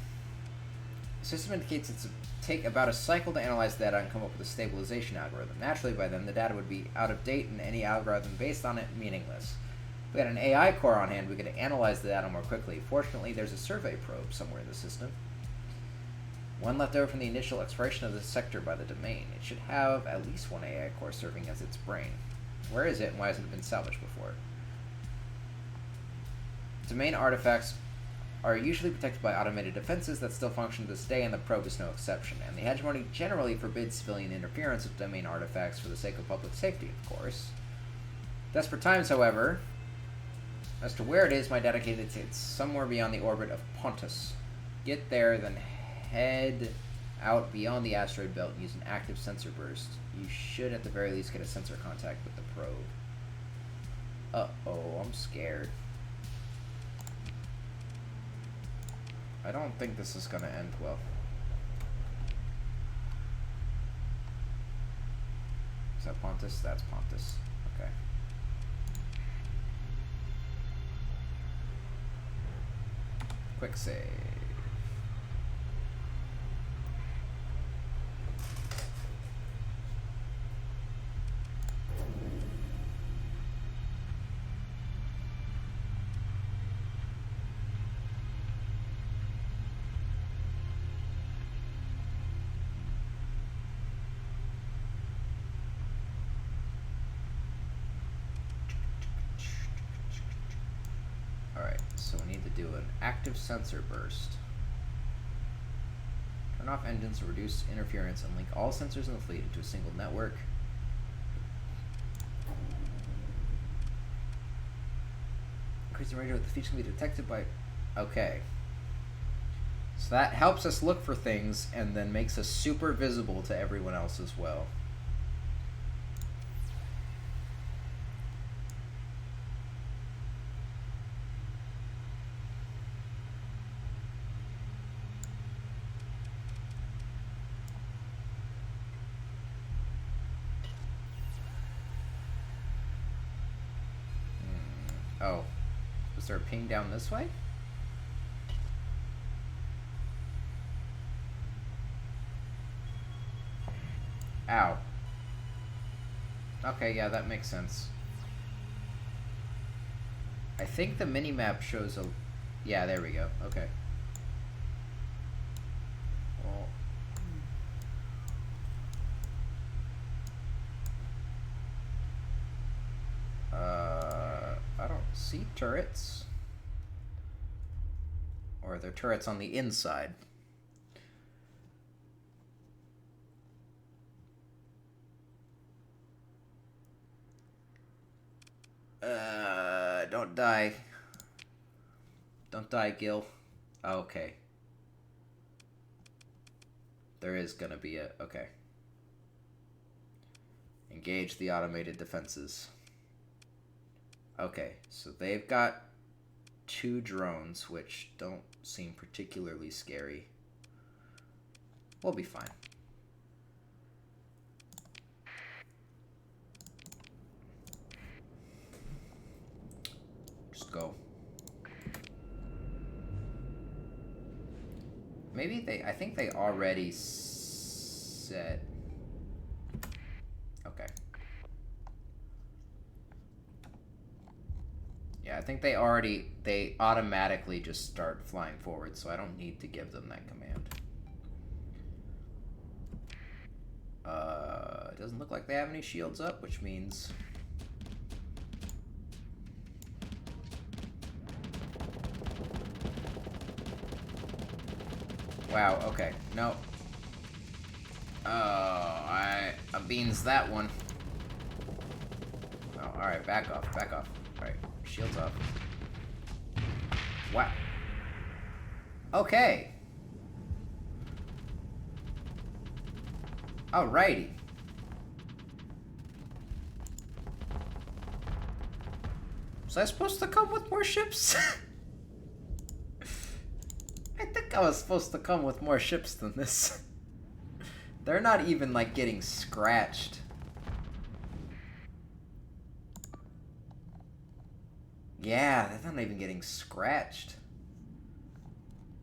The system indicates it's take about a cycle to analyze the data and come up with a stabilization algorithm. Naturally, by then, the data would be out of date and any algorithm based on it meaningless. If we had an AI core on hand, we could analyze the data more quickly. Fortunately, there's a survey probe somewhere in the system. One left over from the initial exploration of the sector by the domain. It should have at least one AI core serving as its brain. Where is it, and why hasn't it been salvaged before? Domain artifacts are usually protected by automated defenses that still function to this day, and the probe is no exception. And the hegemony generally forbids civilian interference with domain artifacts for the sake of public safety, of course. Desperate times, however. As to where it is, my data indicates it's somewhere beyond the orbit of Pontus. Get there, then head out beyond the asteroid belt and use an active sensor burst. You should at the very least get a sensor contact with the probe. Uh-oh, I'm scared. I don't think this is gonna end well. Is that Pontus? That's Pontus. Okay. Quick save. Alright, so we need to do an active sensor burst. Turn off engines to reduce interference and link all sensors in the fleet into a single network. Increase the radio of the features can be detected by... Okay. So that helps us look for things and then makes us super visible to everyone else as well. Oh. Was there a ping down this way? Ow. Okay, yeah, that makes sense. I think the mini-map shows a... Yeah, there we go. Okay. Well... I don't see turrets. Or are there turrets on the inside? Don't die. Don't die, Gil. Okay. There is gonna be a... Okay. Engage the automated defenses. Okay, so they've got 2 drones, which don't seem particularly scary. We'll be fine. Just go. Maybe they... I think they already said... Okay. Yeah, I think they automatically just start flying forward, so I don't need to give them that command. It doesn't look like they have any shields up, which means... Wow, okay. No. Oh, I beans that one. Oh, alright, back off, back off. Alright, shields up. Wow. Okay. Alrighty. Was I supposed to come with more ships? I think I was supposed to come with more ships than this. They're not even, like, getting scratched. Yeah, they're not even getting scratched.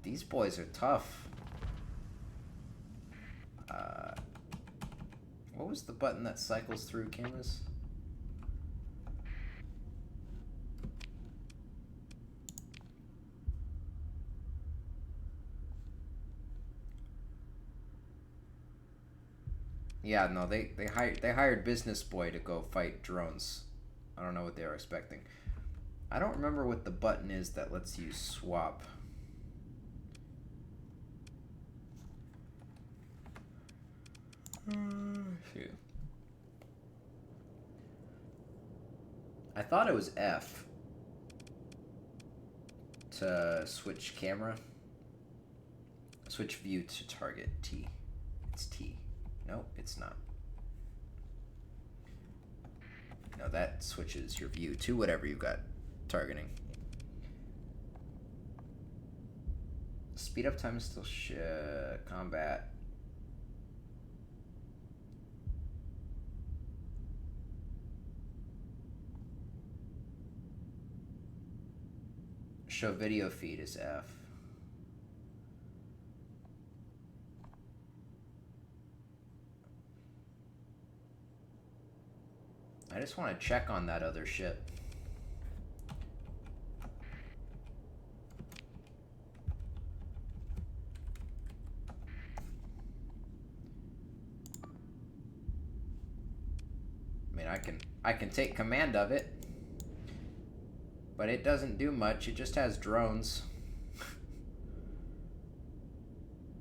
These boys are tough. What was the button that cycles through cameras? Yeah, no, they hired Business Boy to go fight drones. I don't know what they were expecting. I don't remember what the button is that lets you swap. Shoot. I thought it was F to switch camera. Switch view to target. T. It's T. No, it's not. No, that switches your view to whatever you've got targeting. Speed up time is still combat. Show video feed is F. I just want to check on that other ship. I mean, I can take command of it, but it doesn't do much. It just has drones,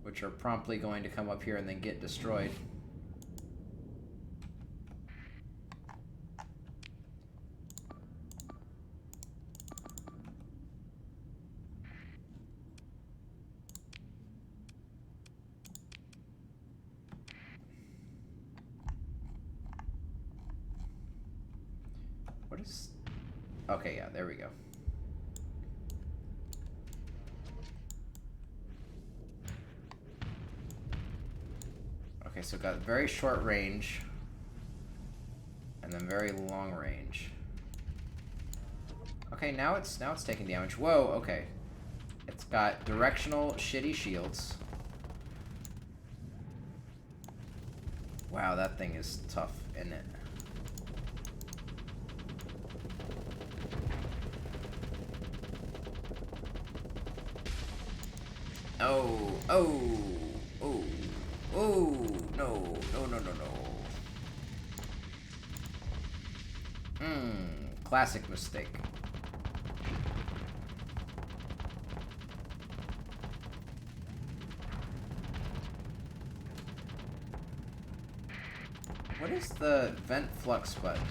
which are promptly going to come up here and then get destroyed. What is... Okay, yeah, there we go. Okay, so got very short range, and then very long range. Okay, now it's taking damage. Whoa, okay. It's got directional shitty shields. Wow, that thing is tough, isn't it? Oh, oh, oh, oh, no, no, no, no, no. Classic mistake. What is the vent flux button?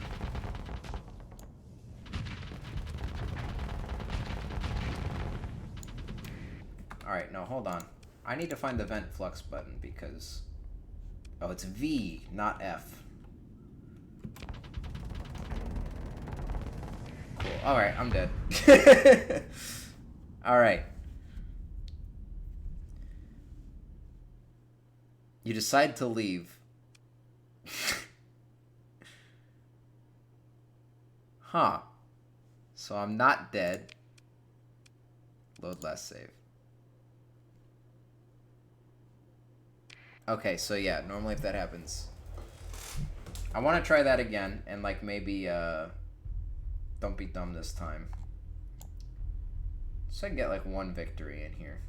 Alright, no, hold on. I need to find the vent flux button because... Oh, it's V, not F. Cool. Alright, I'm dead. Alright. You decide to leave. Huh. So I'm not dead. Load last save. Okay, so yeah, normally if that happens... I want to try that again, and like maybe, don't be dumb this time. So I can get like one victory in here.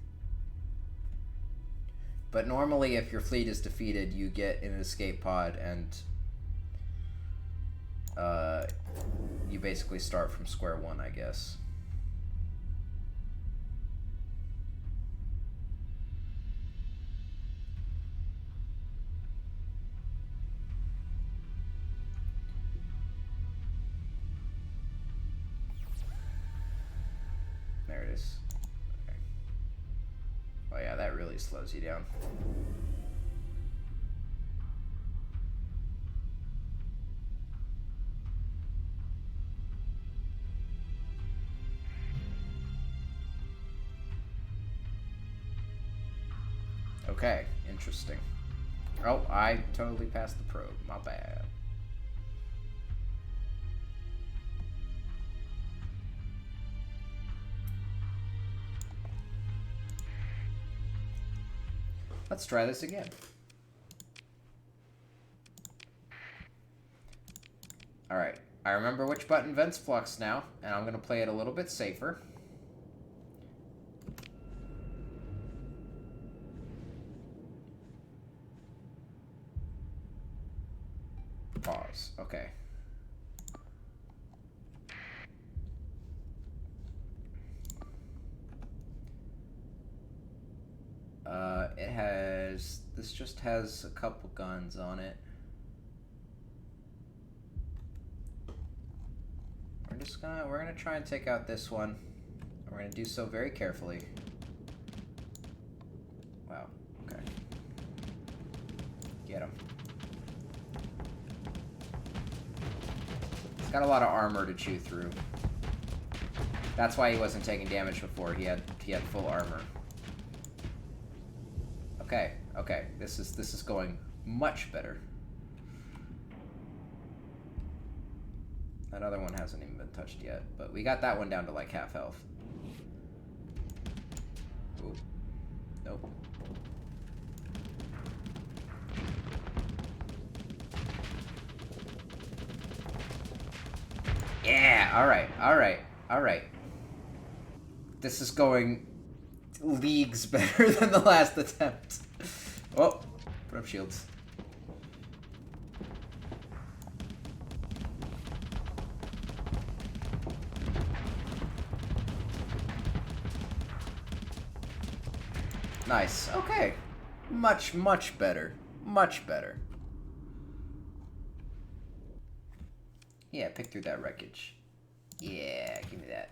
But normally if your fleet is defeated, you get an escape pod, and you basically start from square one, I guess. There it is. Okay. Oh yeah, that really slows you down. Okay, interesting. Oh, I totally passed the probe. My bad. Let's try this again. Alright, I remember which button vents flux now, and I'm going to play it a little bit safer. Pause. Okay. It has... This just has a couple guns on it. We're gonna try and take out this one. We're gonna do so very carefully. Wow. Okay. Get him. He's got a lot of armor to chew through. That's why he wasn't taking damage before. He had full armor. Okay, okay. This is going much better. That other one hasn't even been touched yet, but we got that one down to like half health. Ooh. Nope. Yeah, alright, alright, alright. This is going leagues better than the last attempt. Oh, put up shields. Nice. Okay. Much, much better. Much better. Yeah, pick through that wreckage. Yeah, give me that.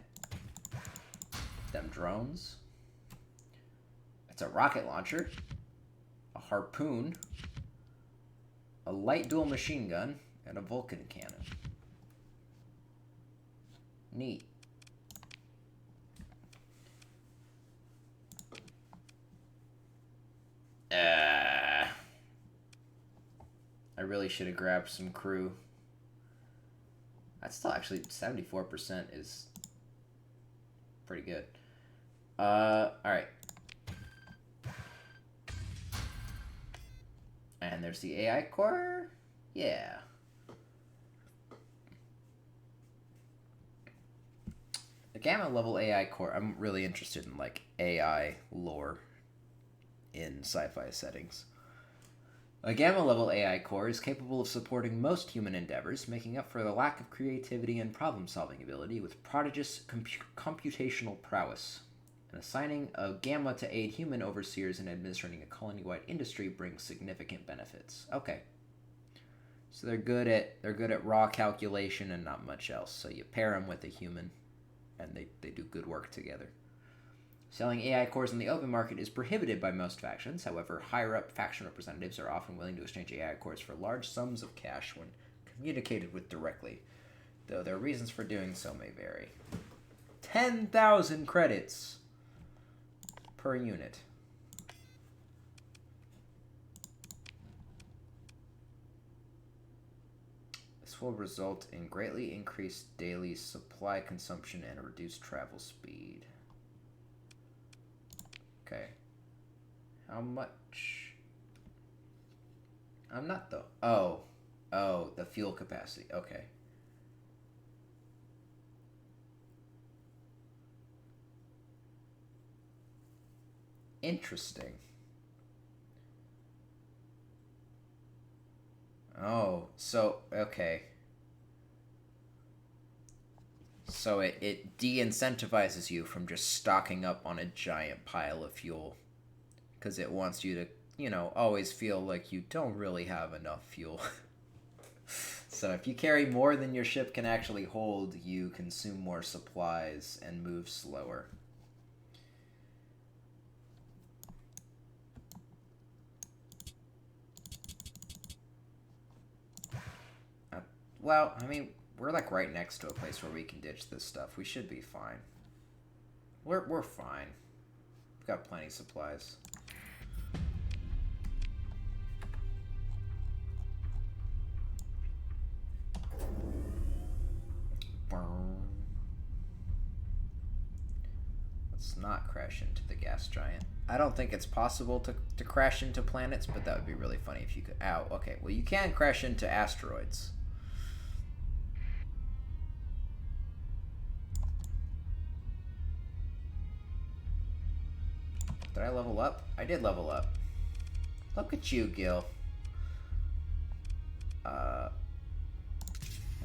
Them drones. It's a rocket launcher. A harpoon. A light dual machine gun. And a Vulcan cannon. Neat. I really should have grabbed some crew. That's still actually 74% is pretty good. Alright. And there's the AI core. Yeah. The Gamma level AI core. I'm really interested in like AI lore in sci-fi settings. A Gamma-level AI core is capable of supporting most human endeavors, making up for the lack of creativity and problem-solving ability with prodigious computational prowess. And assigning a Gamma to aid human overseers in administering a colony-wide industry brings significant benefits. Okay. So they're good at raw calculation and not much else. So you pair them with a human, and they do good work together. Selling AI cores in the open market is prohibited by most factions. However, higher-up faction representatives are often willing to exchange AI cores for large sums of cash when communicated with directly, though their reasons for doing so may vary. 10,000 credits per unit. This will result in greatly increased daily supply consumption and reduced travel speed. Okay. How much? I'm not though. Oh, the fuel capacity. Okay. Interesting. Oh, so, okay. So it de-incentivizes you from just stocking up on a giant pile of fuel. Because it wants you to, you know, always feel like you don't really have enough fuel. So if you carry more than your ship can actually hold, you consume more supplies and move slower. Well, I mean, we're like right next to a place where we can ditch this stuff. We should be fine. We're fine. We've got plenty of supplies. Let's not crash into the gas giant. I don't think it's possible to crash into planets, but that would be really funny if you could. Ow, okay. Well, you can crash into asteroids. Did I level up? I did level up. Look at you, Gil. We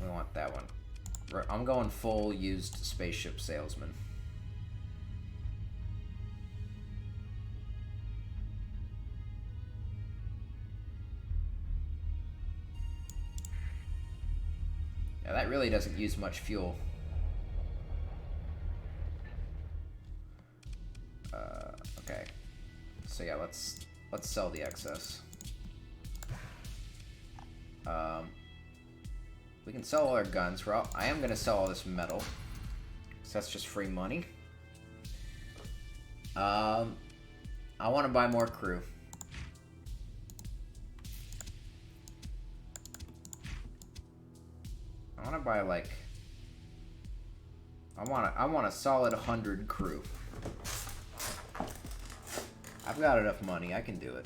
want that one. I'm going full used spaceship salesman. Yeah, that really doesn't use much fuel. Okay. So yeah, let's sell the excess. We can sell all our guns. I am gonna sell all this metal, so that's just free money. I want to buy more crew. I want to buy like. I want a solid 100 crew. I've got enough money. I can do it.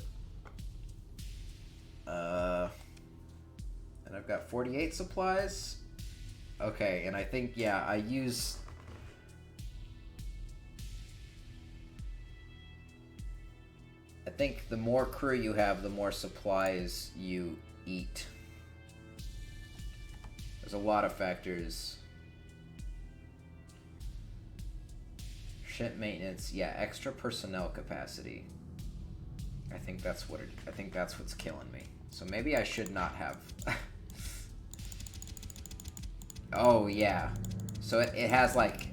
And I've got 48 supplies. Okay, and I think, yeah, I use... I think the more crew you have, the more supplies you eat. There's a lot of factors. Ship maintenance, yeah, extra personnel capacity. I think that's what's killing me. So maybe I should not have. Oh yeah. So it has like,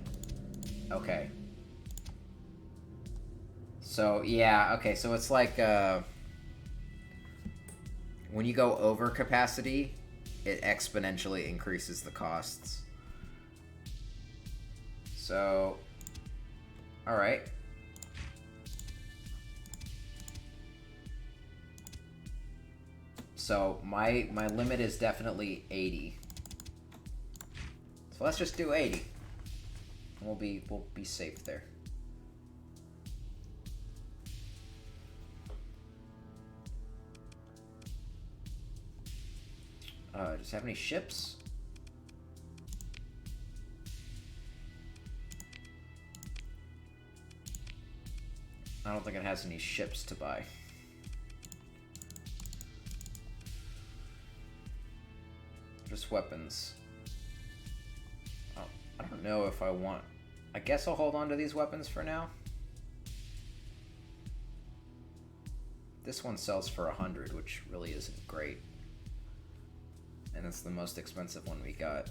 okay. So yeah, okay, so it's like when you go over capacity, it exponentially increases the costs. So alright. So my limit is definitely 80. So let's just do 80. We'll be safe there. Does it have any ships? I don't think it has any ships to buy. Just weapons. Oh, I don't know if I want... I guess I'll hold on to these weapons for now. This one sells for 100, which really isn't great. And it's the most expensive one we got.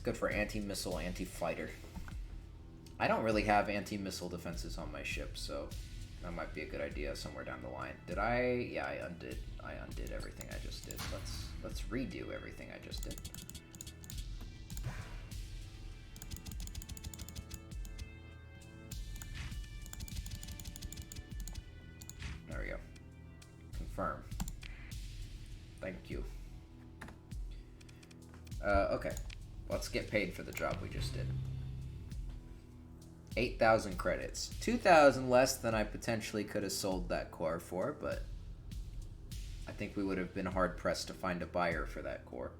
good for anti-missile, anti-fighter. I don't really have anti-missile defenses on my ship, so that might be a good idea somewhere down the line. Did I? Yeah, I undid everything I just did. Let's redo everything I just did. There we go. Confirm. Thank you. Okay. Let's get paid for the job we just did. 8,000 credits. 2,000 less than I potentially could have sold that core for, but I think we would have been hard-pressed to find a buyer for that core.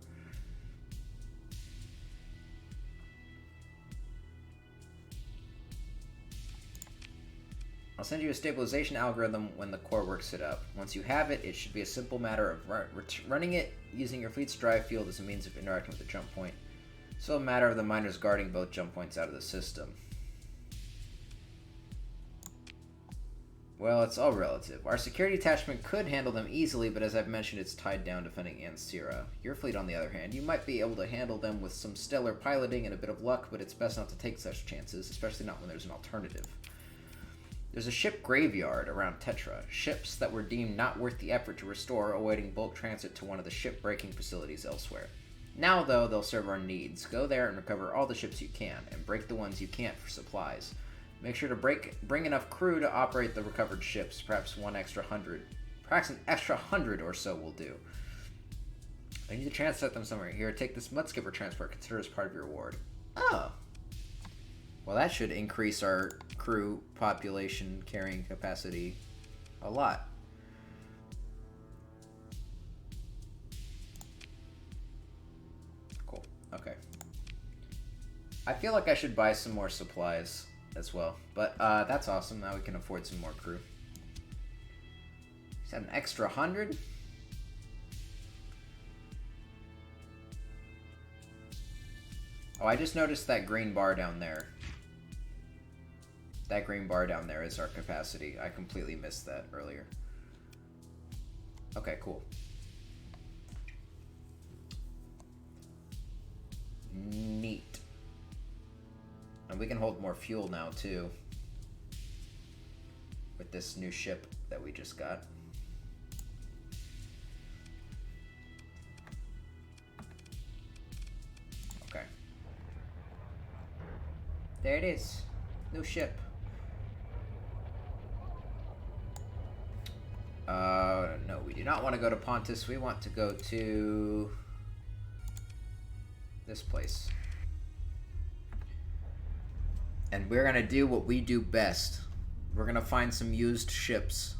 I'll send you a stabilization algorithm when the core works it up. Once you have it, it should be a simple matter of running it using your fleet's drive field as a means of interacting with the jump point. So a matter of the miners guarding both jump points out of the system. Well, it's all relative. Our security attachment could handle them easily, but as I've mentioned, it's tied down defending Ansira. Your fleet, on the other hand, you might be able to handle them with some stellar piloting and a bit of luck, but it's best not to take such chances, especially not when there's an alternative. There's a ship graveyard around Tetra, ships that were deemed not worth the effort to restore, awaiting bulk transit to one of the ship-breaking facilities elsewhere. Now, though, they'll serve our needs. Go there and recover all the ships you can, and break the ones you can't for supplies. Make sure to bring enough crew to operate the recovered ships, perhaps an extra 100 or so will do. I need to transport them somewhere. Here, take this Mudskipper transport, consider as part of your reward. Oh. Well, that should increase our crew population carrying capacity a lot. Cool. Okay. I feel like I should buy some more supplies as well, but that's awesome. Now we can afford some more crew. Is that an extra 100? Oh, I just noticed that green bar down there. That green bar down there is our capacity. I completely missed that earlier. Okay, cool. Neat. And we can hold more fuel now, too. With this new ship that we just got. Okay. There it is. New ship. No, we do not want to go to Pontus. We want to go to this place. And we're going to do what we do best. We're going to find some used ships.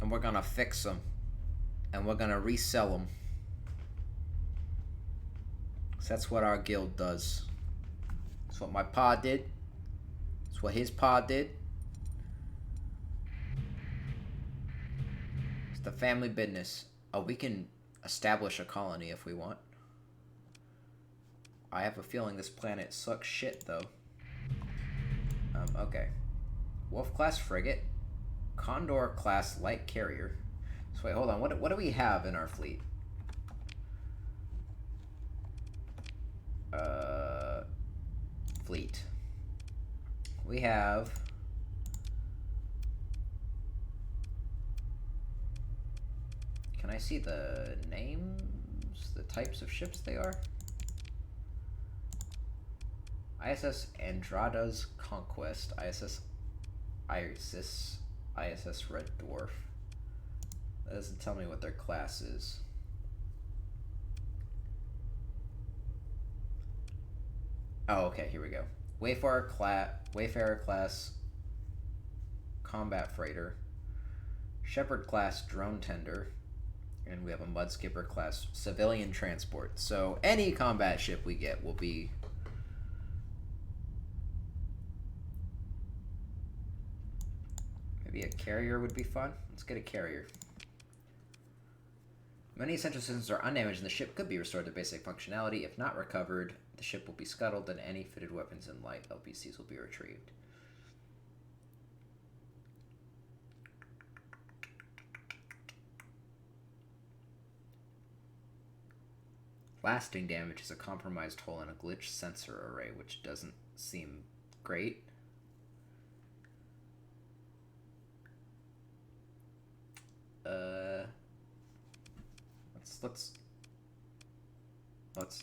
And we're going to fix them. And we're going to resell them. So that's what our guild does. That's what my pa did. That's what his pa did. It's the family business. Oh, we can establish a colony if we want. I have a feeling this planet sucks shit, though. Okay. Wolf-class frigate. Condor-class light carrier. So wait, hold on. What do we have in our fleet? Fleet. We have... Can I see the names? The types of ships they are? ISS Andrada's Conquest, ISS Isis, ISS Red Dwarf. That doesn't tell me what their class is. Oh, okay, here we go. Wayfarer class combat freighter, Shepherd class drone tender, and we have a Mudskipper class civilian transport. So any combat ship we get will be maybe a carrier would be fun. Let's get a carrier. Many essential systems are undamaged and the ship could be restored to basic functionality. If not recovered, the ship will be scuttled and any fitted weapons and light LPCs will be retrieved. lasting damage is a compromised hole in a glitch sensor array, which doesn't seem great. Let's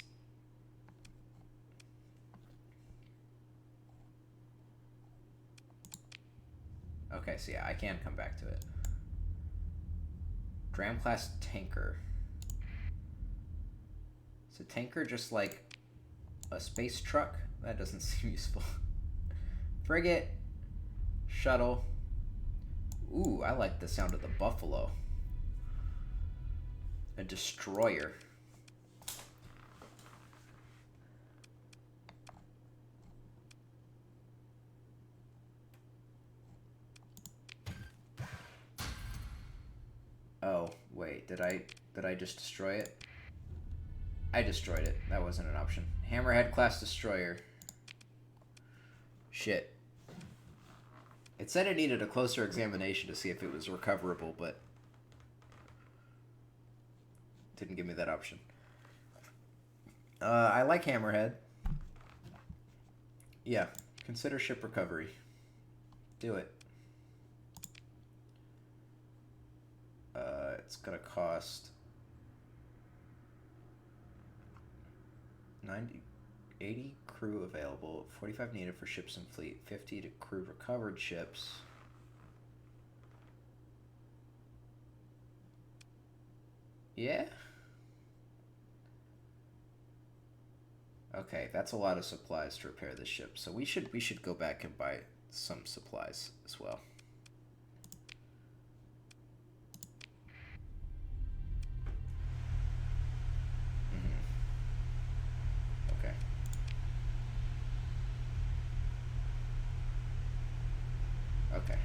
okay, so yeah, I can come back to it. Dram class tanker. Is a tanker just like a space truck? That doesn't seem useful. Frigate, shuttle. Ooh, I like the sound of the buffalo. A destroyer. Oh, wait, did I just destroy it? I destroyed it. That wasn't an option. Hammerhead class destroyer. Shit. It said it needed a closer examination to see if it was recoverable, but didn't give me that option. I like Hammerhead. Yeah, consider ship recovery. Do it. It's gonna cost 80 crew available, 45 needed for ships and fleet, 50 to crew recovered ships. Yeah. Okay, that's a lot of supplies to repair this ship. So we should go back and buy some supplies as well. Okay. Okay.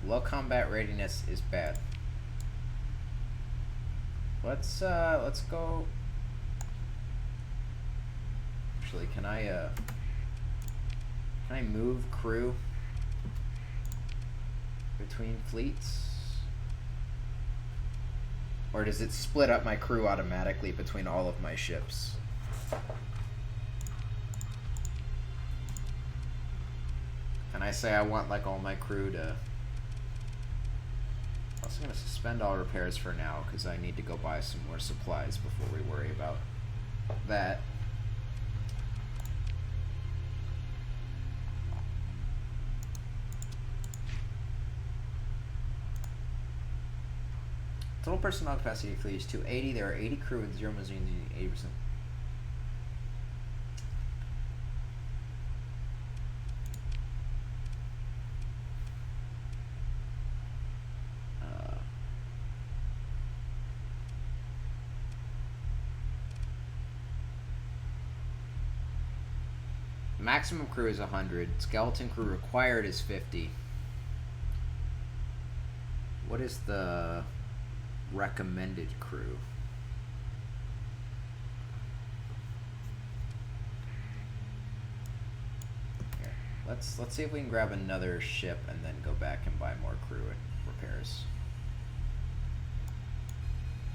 Low combat readiness is bad. Let's go. Actually, can I move crew between fleets? Or does it split up my crew automatically between all of my ships? And I say I want like all my crew to... I'm also going to suspend all repairs for now because I need to go buy some more supplies before we worry about that. Total personnel capacity for these 280. There are 80 crew with 0 Mazines, 80%. Maximum crew is 100. Skeleton crew required is 50. What is the recommended crew? Here, let's see if we can grab another ship and then go back and buy more crew and repairs.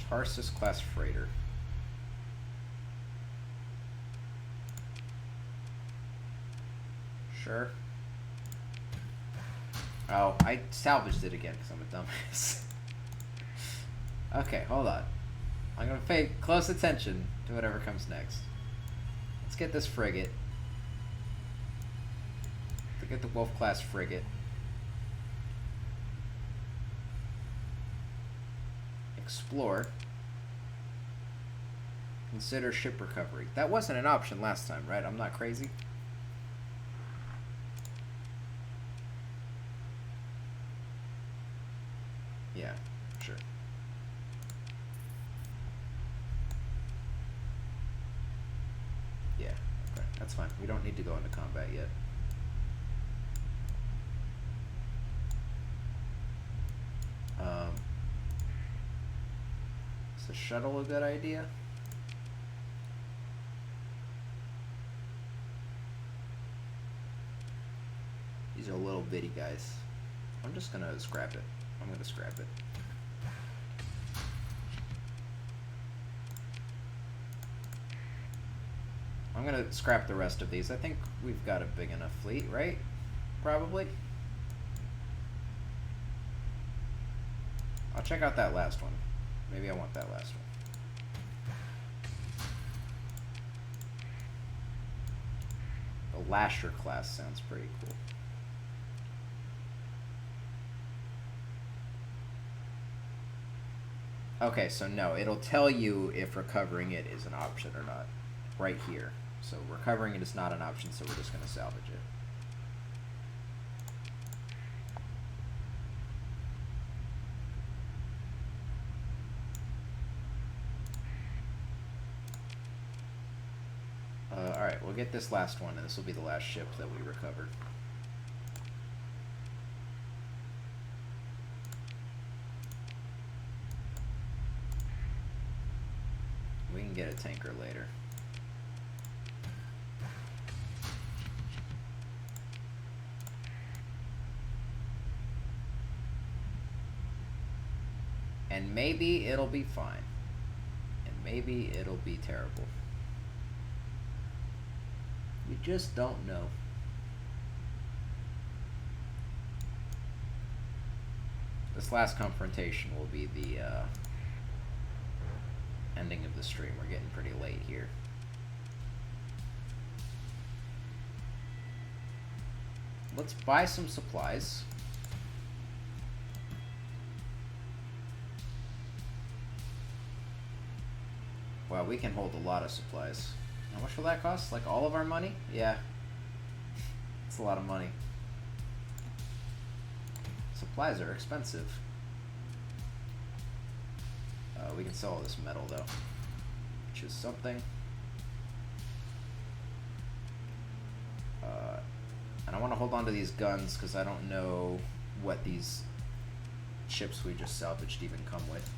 Tarsus class freighter. Sure. Oh, I salvaged it again because I'm a dumbass. Okay, hold on. I'm going to pay close attention to whatever comes next. Let's get this frigate. Let's get the Wolf-class frigate. Explore. Consider ship recovery. That wasn't an option last time, right? I'm not crazy. Yeah, sure. Yeah, okay, that's fine. We don't need to go into combat yet. Is the shuttle a good idea? These are little bitty guys. I'm just gonna scrap it. I'm gonna scrap it. I'm gonna scrap the rest of these. I think we've got a big enough fleet, right? Probably. I'll check out that last one. Maybe I want that last one. The Lasher class sounds pretty cool. Okay, so no, it'll tell you if recovering it is an option or not. Right here. So recovering it is not an option, so we're just going to salvage it. Alright, we'll get this last one, and this will be the last ship that we recover. We can get a tanker later. And maybe it'll be fine. And maybe it'll be terrible. You just don't know. This last confrontation will be the ending of the stream. We're getting pretty late here. Let's buy some supplies. Wow, we can hold a lot of supplies. How much will that cost? Like all of our money? Yeah. It's a lot of money. Supplies are expensive. We can sell all this metal though, which is something. And I want to hold on to these guns because I don't know what these ships we just salvaged even come with.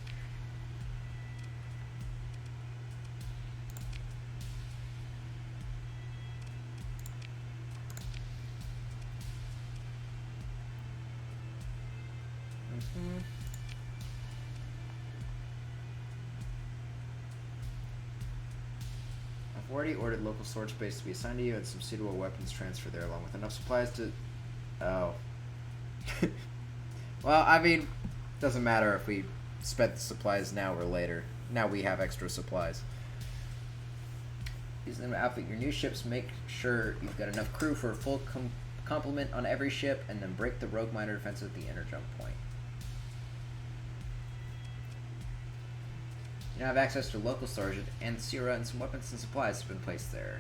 I've already ordered local storage space to be assigned to you and some suitable weapons transferred there along with enough supplies to... Oh. Well, I mean, doesn't matter if we spent the supplies now or later. Now we have extra supplies. Use them to outfit your new ships. Make sure you've got enough crew for a full complement on every ship, and then break the rogue miner defense at the inner jump point. You now have access to local storage, and Sierra and some weapons and supplies have been placed there.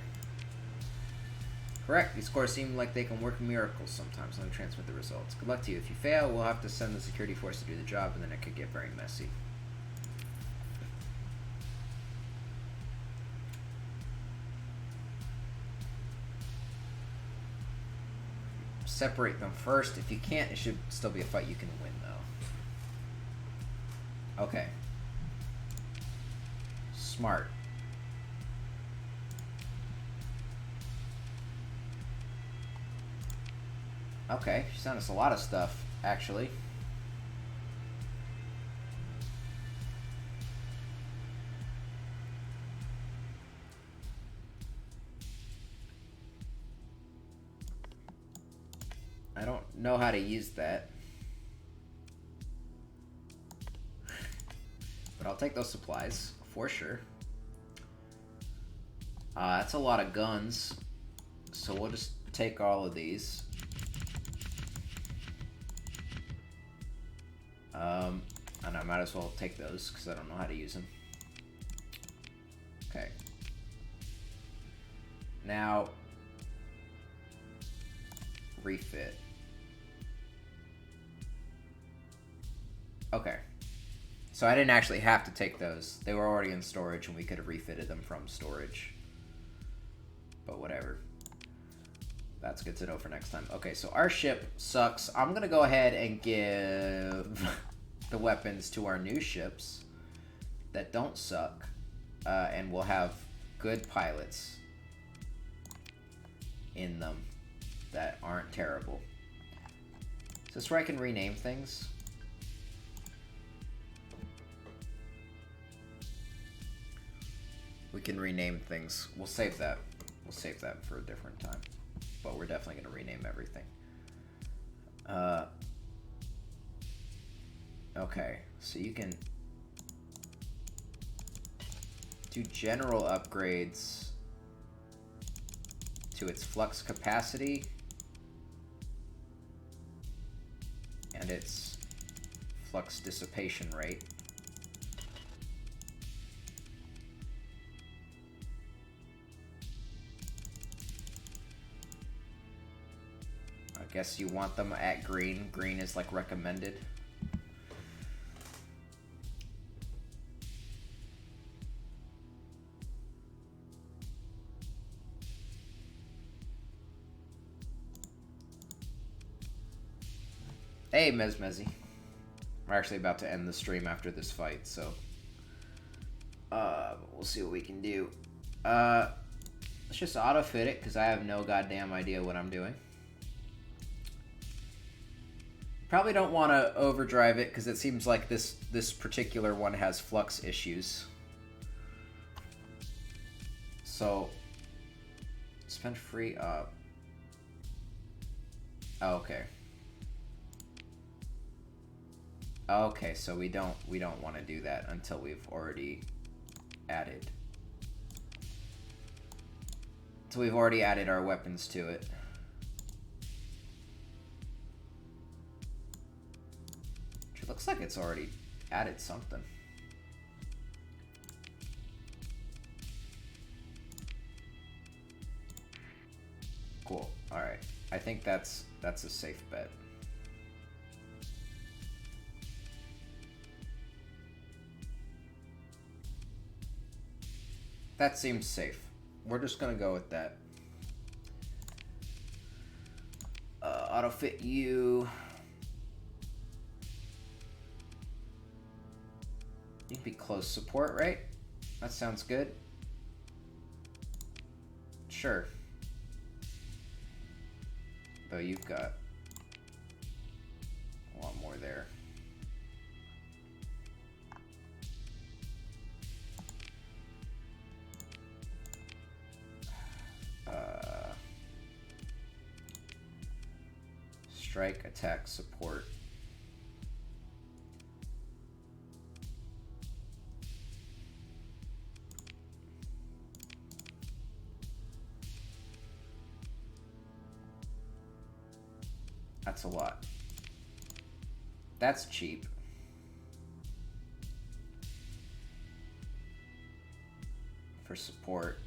Correct. These cores seem like they can work miracles sometimes. Let me transmit the results. Good luck to you. If you fail, we'll have to send the security force to do the job, and then it could get very messy. Separate them first. If you can't, it should still be a fight you can win, though. Okay. Smart. Okay, she sent us a lot of stuff, actually. I don't know how to use that. But I'll take those supplies, for sure. That's a lot of guns. So we'll just take all of these. And I might as well take those, because I don't know how to use them. Okay. Now, refit. Okay. So I didn't actually have to take those. They were already in storage and we could have refitted them from storage. But whatever. That's good to know for next time. Okay, so our ship sucks. I'm going to go ahead and give the weapons to our new ships that don't suck. And we'll have good pilots in them that aren't terrible. Is this where I can rename things? We can rename things. We'll save that. We'll save that for a different time. But we're definitely going to rename everything. Okay, so you can do general upgrades to its flux capacity and its flux dissipation rate. I guess you want them at green. Green is like recommended. Hey, Mezmezi. We're actually about to end the stream after this fight, so we'll see what we can do. Let's just auto-fit it, because I have no goddamn idea what I'm doing. Probably don't want to overdrive it, because it seems like this particular one has flux issues. So, spend free up. Oh, okay. Okay, so we don't want to do that until we've already added. So we've already added our weapons to it. It looks like it's already added something. Cool. All right. I think that's a safe bet. That seems safe. We're just gonna go with that. Auto fit you. You can be close support, right? That sounds good. Sure. Though you've got a lot more there. Strike, attack, support. That's a lot. That's cheap. For support.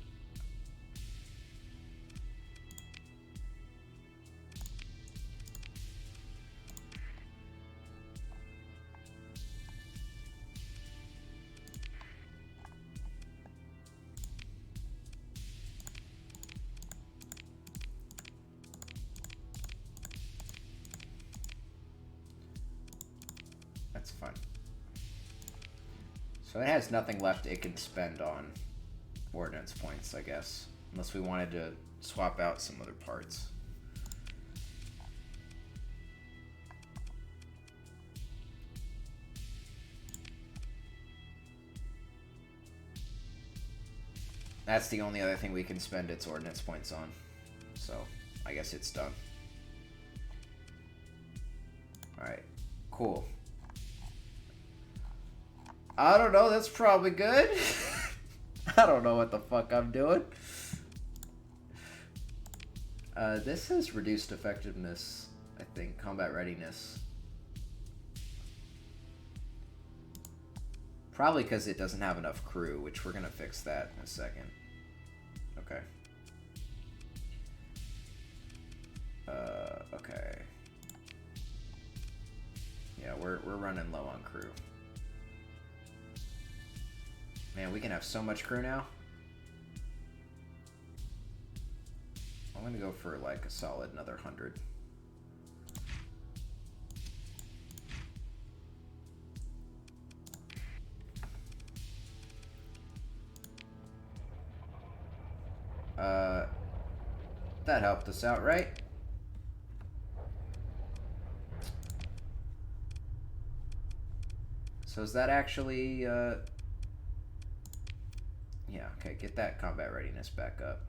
That's fun. So it has nothing left it can spend on ordnance points, I guess. Unless we wanted to swap out some other parts. That's the only other thing we can spend its ordnance points on. So, I guess it's done. Alright, cool. I don't know, that's probably good. I don't know what the fuck I'm doing. This has reduced effectiveness, I think, combat readiness. Probably because it doesn't have enough crew, which we're gonna fix that in a second. Okay. Okay. Yeah, we're running low on crew. Man, we can have so much crew now. I'm gonna go for like a solid another 100. That helped us out, right? So is that actually, yeah, okay, get that combat readiness back up.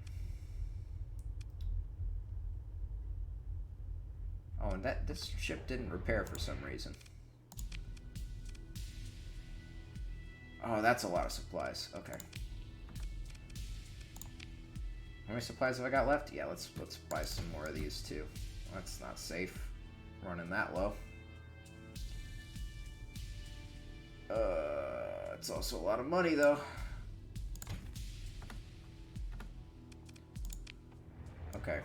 Oh, and this ship didn't repair for some reason. Oh, that's a lot of supplies. Okay. How many supplies have I got left? Yeah, let's buy some more of these too. That's not safe. Running that low. It's also a lot of money though. Okay.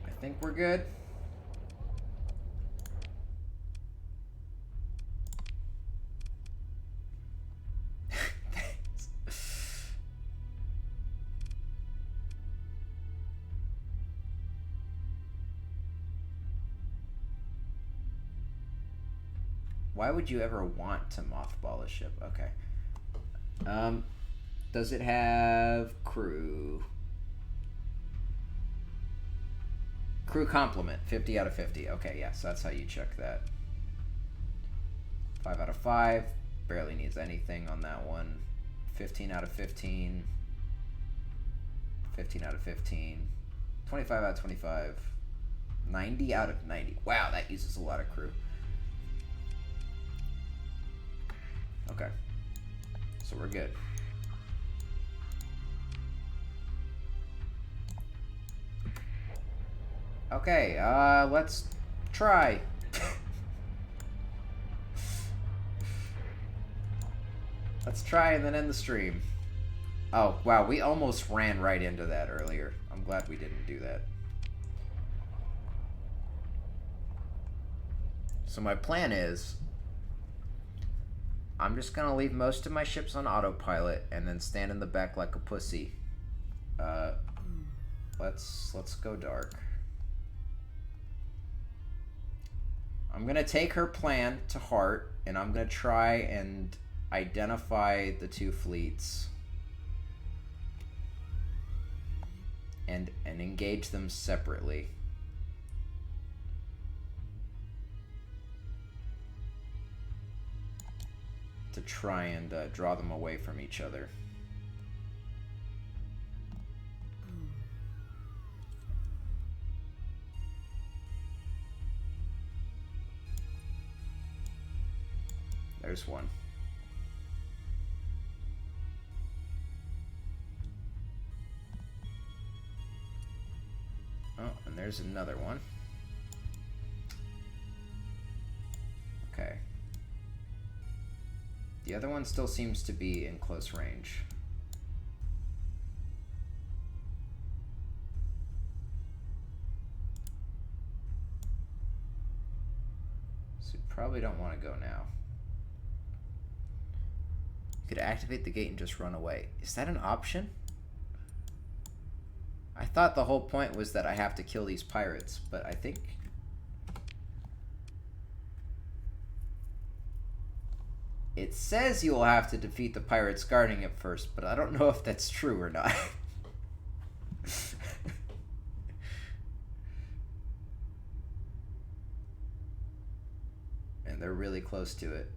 I think we're good. Why would you ever want to mothball a ship? Okay. Does it have crew? Crew complement, 50 out of 50. Okay, yes, that's how you check that. 5 out of 5. Barely needs anything on that one. 15 out of 15. 15 out of 15. 25 out of 25. 90 out of 90. Wow, that uses a lot of crew. Okay. So we're good. Okay, let's try. Let's try and then end the stream. Oh, wow, we almost ran right into that earlier. I'm glad we didn't do that. So my plan is, I'm just gonna leave most of my ships on autopilot and then stand in the back like a pussy. Let's go dark. I'm gonna take her plan to heart, and I'm gonna try and identify the two fleets and engage them separately. To try and draw them away from each other. There's one. Oh, and there's another one. Okay. The other one still seems to be in close range. So you probably don't want to go now. You could activate the gate and just run away. Is that an option? I thought the whole point was that I have to kill these pirates, but I think... It says you will have to defeat the pirates guarding it first, but I don't know if that's true or not. And they're really close to it.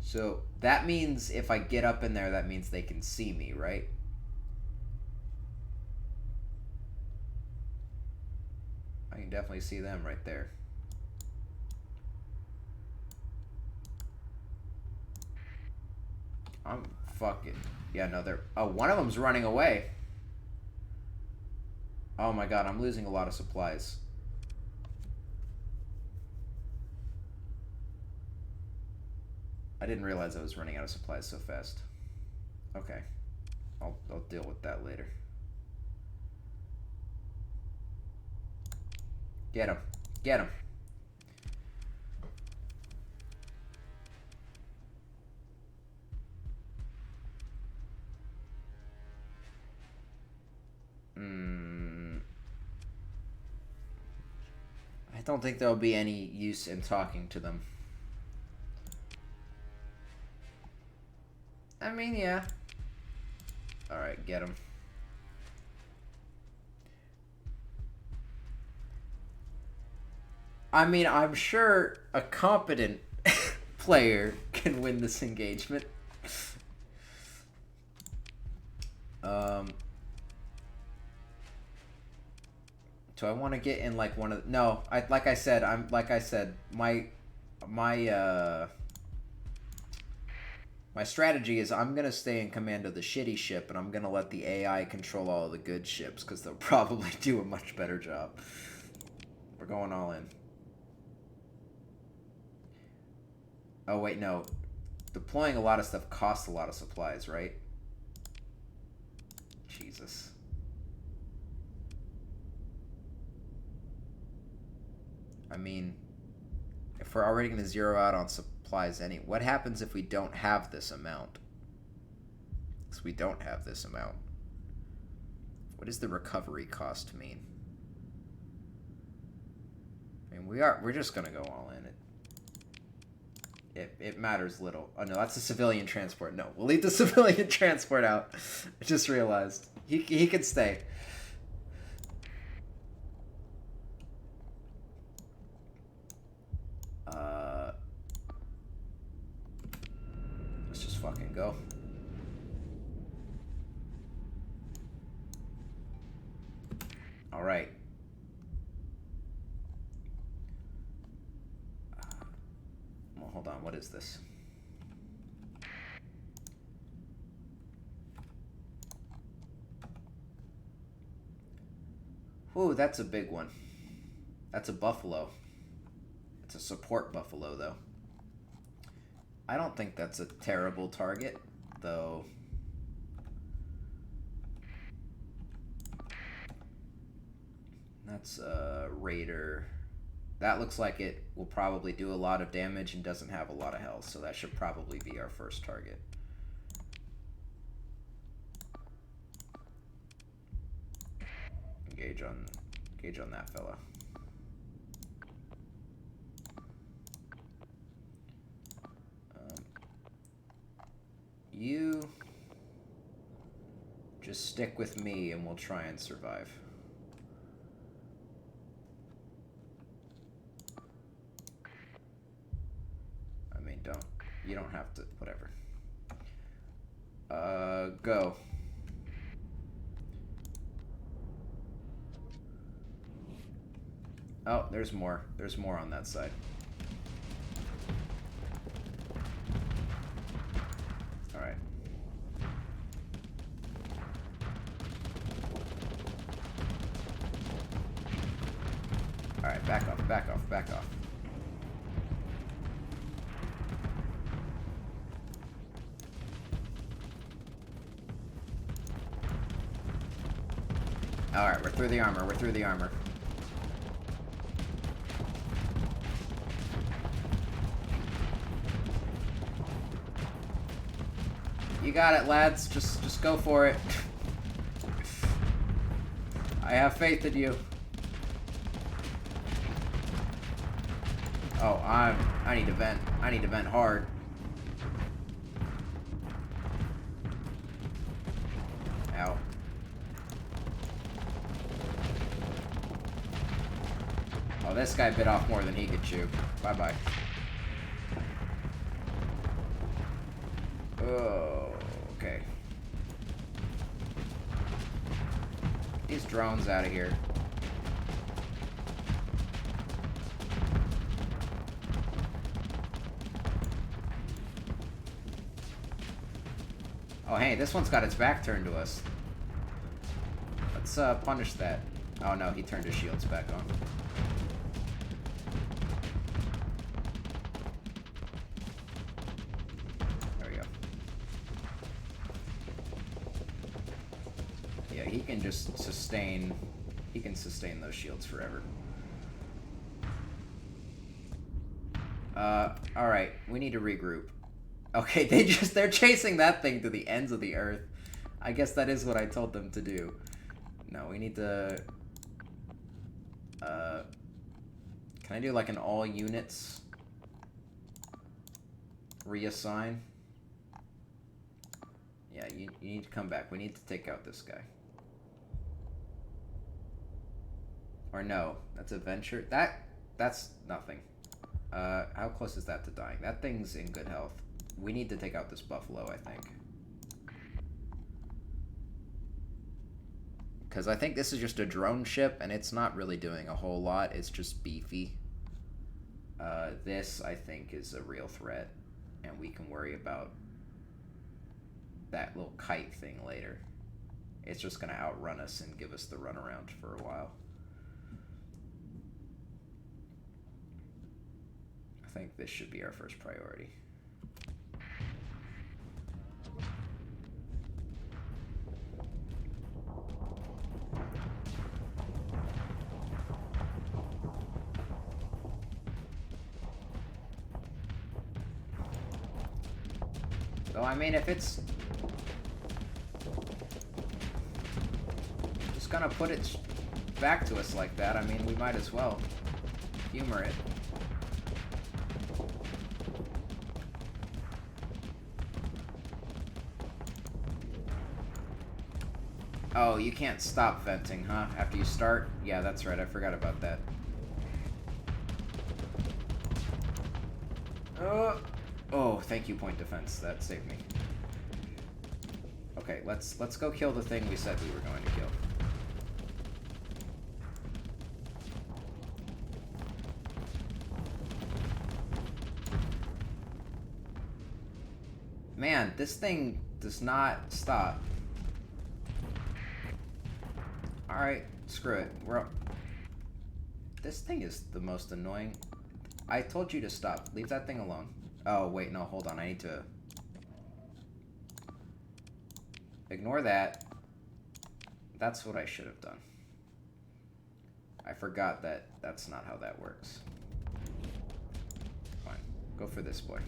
So that means if I get up in there, that means they can see me, right? I can definitely see them right there. I'm fucking... Yeah, no, they're... Oh, one of them's running away. Oh my god, I'm losing a lot of supplies. I didn't realize I was running out of supplies so fast. Okay. I'll deal with that later. Get him. Get him. I don't think there'll be any use in talking to them. I mean, yeah. Alright, get him. I mean, I'm sure a competent player can win this engagement. Do I want to get in like one of no, like I said, my my strategy is I'm going to stay in command of the shitty ship, and I'm going to let the AI control all of the good ships, because they'll probably do a much better job. We're going all in. Oh, wait, no. Deploying a lot of stuff costs a lot of supplies, right? Jesus. I mean, if we're already going to zero out on supplies what happens if we don't have this amount? Because we don't have this amount. What does the recovery cost mean? I mean, we're just going to go all in. It matters little. Oh, no, that's a civilian transport. No, we'll leave the civilian transport out. I just realized. He can stay. Let's just fucking go. All right. Well, hold on. What is this? Ooh, that's a big one. That's a buffalo. It's a support buffalo, though. I don't think that's a terrible target, though. That's a raider. That looks like it will probably do a lot of damage and doesn't have a lot of health, so that should probably be our first target. Engage on that fella. You just stick with me and we'll try and survive. I mean, you don't have to, whatever. Go. Oh, there's more. There's more on that side. Alright. Alright, back off, back off, back off. Alright, we're through the armor, we're through the armor. You got it, lads. Just go for it. I have faith in you. Oh, I need to vent. I need to vent hard. Ow. Oh, this guy bit off more than he could chew. Bye-bye. Oh, okay. These drones out of here. Oh, hey, this one's got its back turned to us. Let's punish that. Oh no, he turned his shields back on. He can just sustain, he can sustain those shields forever. Alright, we need to regroup. Okay, they're chasing that thing to the ends of the earth. I guess that is what I told them to do. No, we need to, can I do like an all units reassign? Yeah, you need to come back. We need to take out this guy. Or no, that's a venture. That's nothing. How close is that to dying? That thing's in good health. We need to take out this buffalo, I think. Because I think this is just a drone ship, and it's not really doing a whole lot. It's just beefy. This, I think, is a real threat, and we can worry about that little kite thing later. It's just going to outrun us and give us the runaround for a while. I think this should be our first priority. So, I mean, if it's just gonna put it back to us like that, I mean, we might as well humor it. Oh, you can't stop venting, huh? After you start? Yeah, that's right, I forgot about that. Oh, thank you, point defense. That saved me. Okay, let's go kill the thing we said we were going to kill. Man, this thing does not stop. Alright, screw it. We're up. This thing is the most annoying. I told you to stop. Leave that thing alone. Oh, wait, no, hold on. I need to... Ignore that. That's what I should have done. I forgot that that's not how that works. Fine. Go for this boy.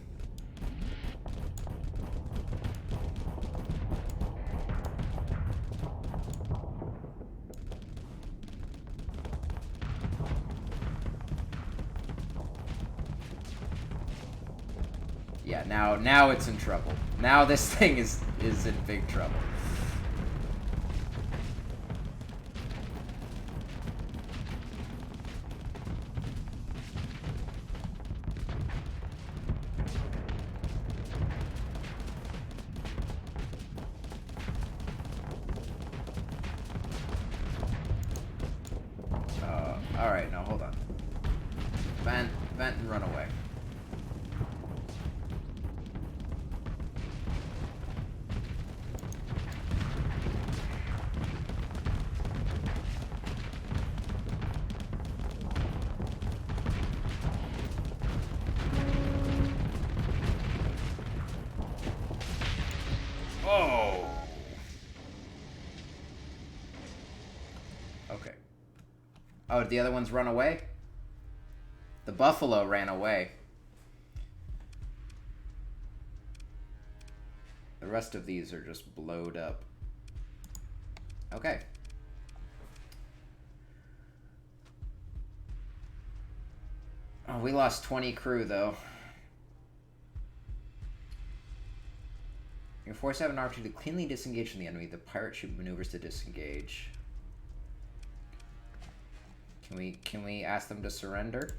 Yeah, now it's in trouble. Now this thing is in big trouble. Alright, now hold on. Vent and run away. Oh! Okay. Oh, did the other ones run away? The buffalo ran away. The rest of these are just blowed up. Okay. Oh, we lost 20 crew, though. Your force have an opportunity to cleanly disengage from the enemy. The pirate ship maneuvers to disengage. Can we ask them to surrender?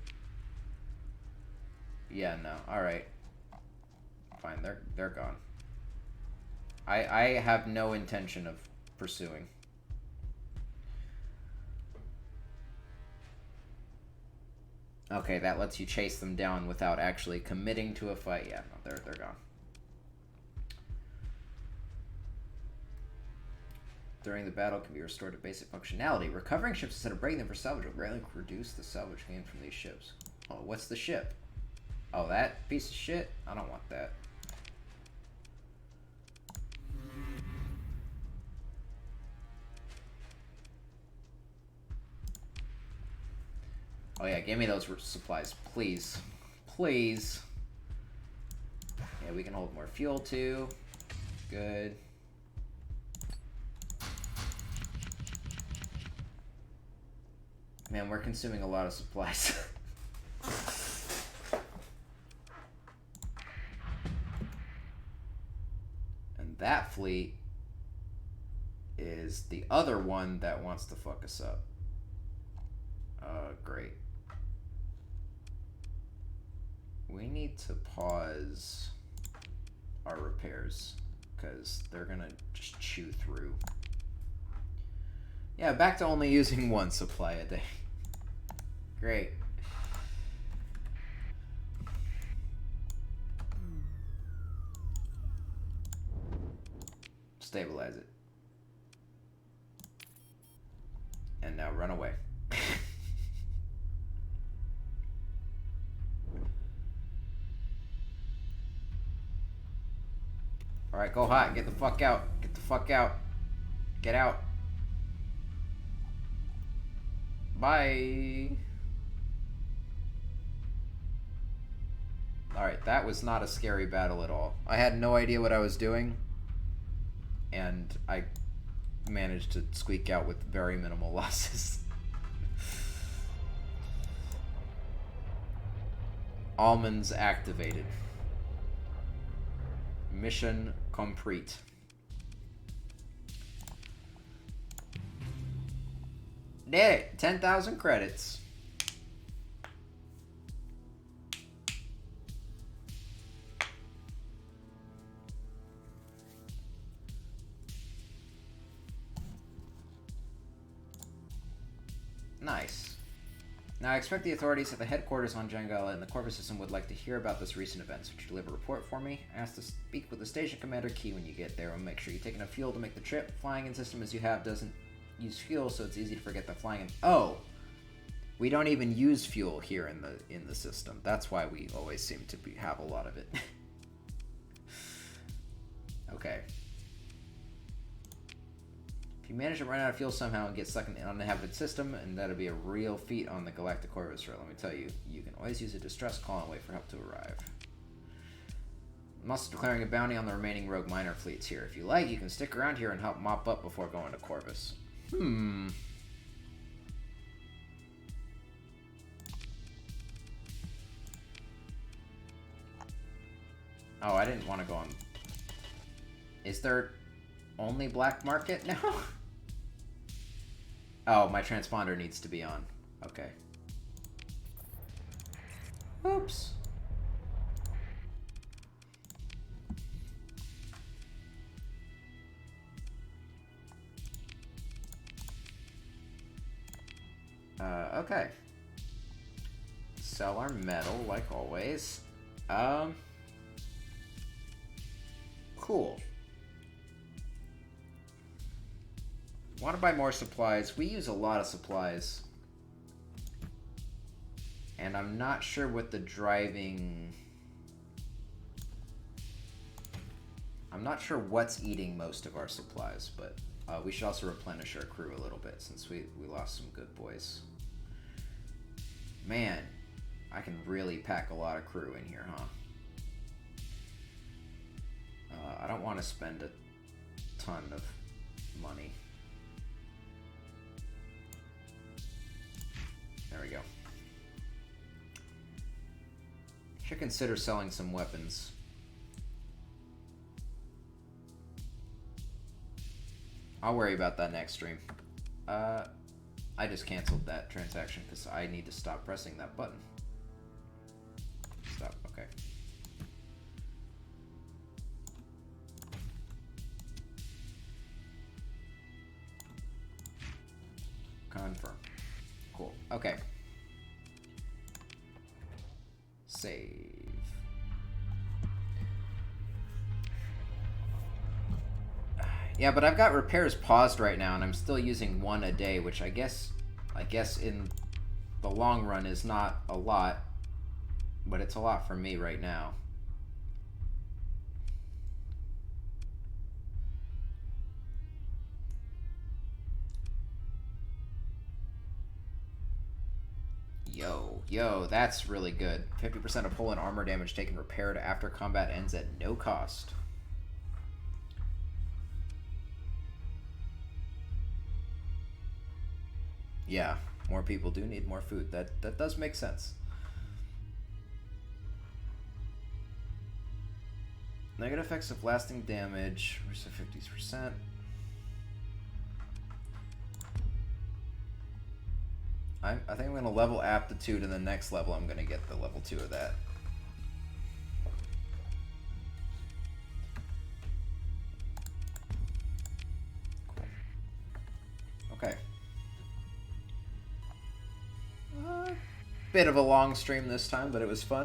Yeah, no. Alright. Fine, they're gone. I have no intention of pursuing. Okay, that lets you chase them down without actually committing to a fight. Yeah, no, they're gone. During the battle can be restored to basic functionality. Recovering ships instead of breaking them for salvage will greatly reduce the salvage gain from these ships. Oh, what's the ship? Oh, that piece of shit? I don't want that. Oh yeah, give me those supplies, please. Please. Yeah, we can hold more fuel too. Good. Man, we're consuming a lot of supplies. And that fleet is the other one that wants to fuck us up. Great. We need to pause our repairs, because they're gonna just chew through Yeah, back to only using one supply a day. Great. Stabilize it. And now run away. Alright, go hot. Get the fuck out. Get the fuck out. Get out. Bye. Alright, that was not a scary battle at all. I had no idea what I was doing, and I managed to squeak out with very minimal losses. Almonds activated. Mission complete. Did it! 10,000 credits. Nice. Now, I expect the authorities at the headquarters on Jangala and the Corvus system would like to hear about this recent events. Would you deliver a report for me? Ask to speak with the station commander Key when you get there, and make sure you take enough fuel to make the trip. Flying in system as you have doesn't use fuel, so it's easy to forget that flying in... Oh! We don't even use fuel here in the system. That's why we always seem to have a lot of it. Okay. If you manage to run out of fuel somehow and get stuck in an uninhabited system, and that'll be a real feat on the Galactic Orbiter, let me tell you, you can always use a distress call and wait for help to arrive. I'm also declaring a bounty on the remaining rogue miner fleets here. If you like, you can stick around here and help mop up before going to Corvus. Oh, I didn't want to go on... Is there only black market now? Oh, my transponder needs to be on. Okay. Oops. Okay. Sell our metal, like always. Cool. Want to buy more supplies. We use a lot of supplies. And I'm not sure what the driving... I'm not sure what's eating most of our supplies, but we should also replenish our crew a little bit since we lost some good boys. Man, I can really pack a lot of crew in here, huh? I don't want to spend a ton of money. There we go. Should consider selling some weapons. I'll worry about that next stream. I just canceled that transaction because I need to stop pressing that button. Stop, okay. Confirm. Cool. Okay. Save. Yeah, but I've got repairs paused right now, and I'm still using one a day, which I guess in the long run is not a lot, but it's a lot for me right now. Yo, that's really good. 50% of hull and armor damage taken repaired after combat ends at no cost. Yeah, more people do need more food. That does make sense. Negative effects of lasting damage. Where's the 50%? I think I'm going to level aptitude, and the next level I'm going to get the level 2 of that. Cool. Okay. bit of a long stream this time, but it was fun.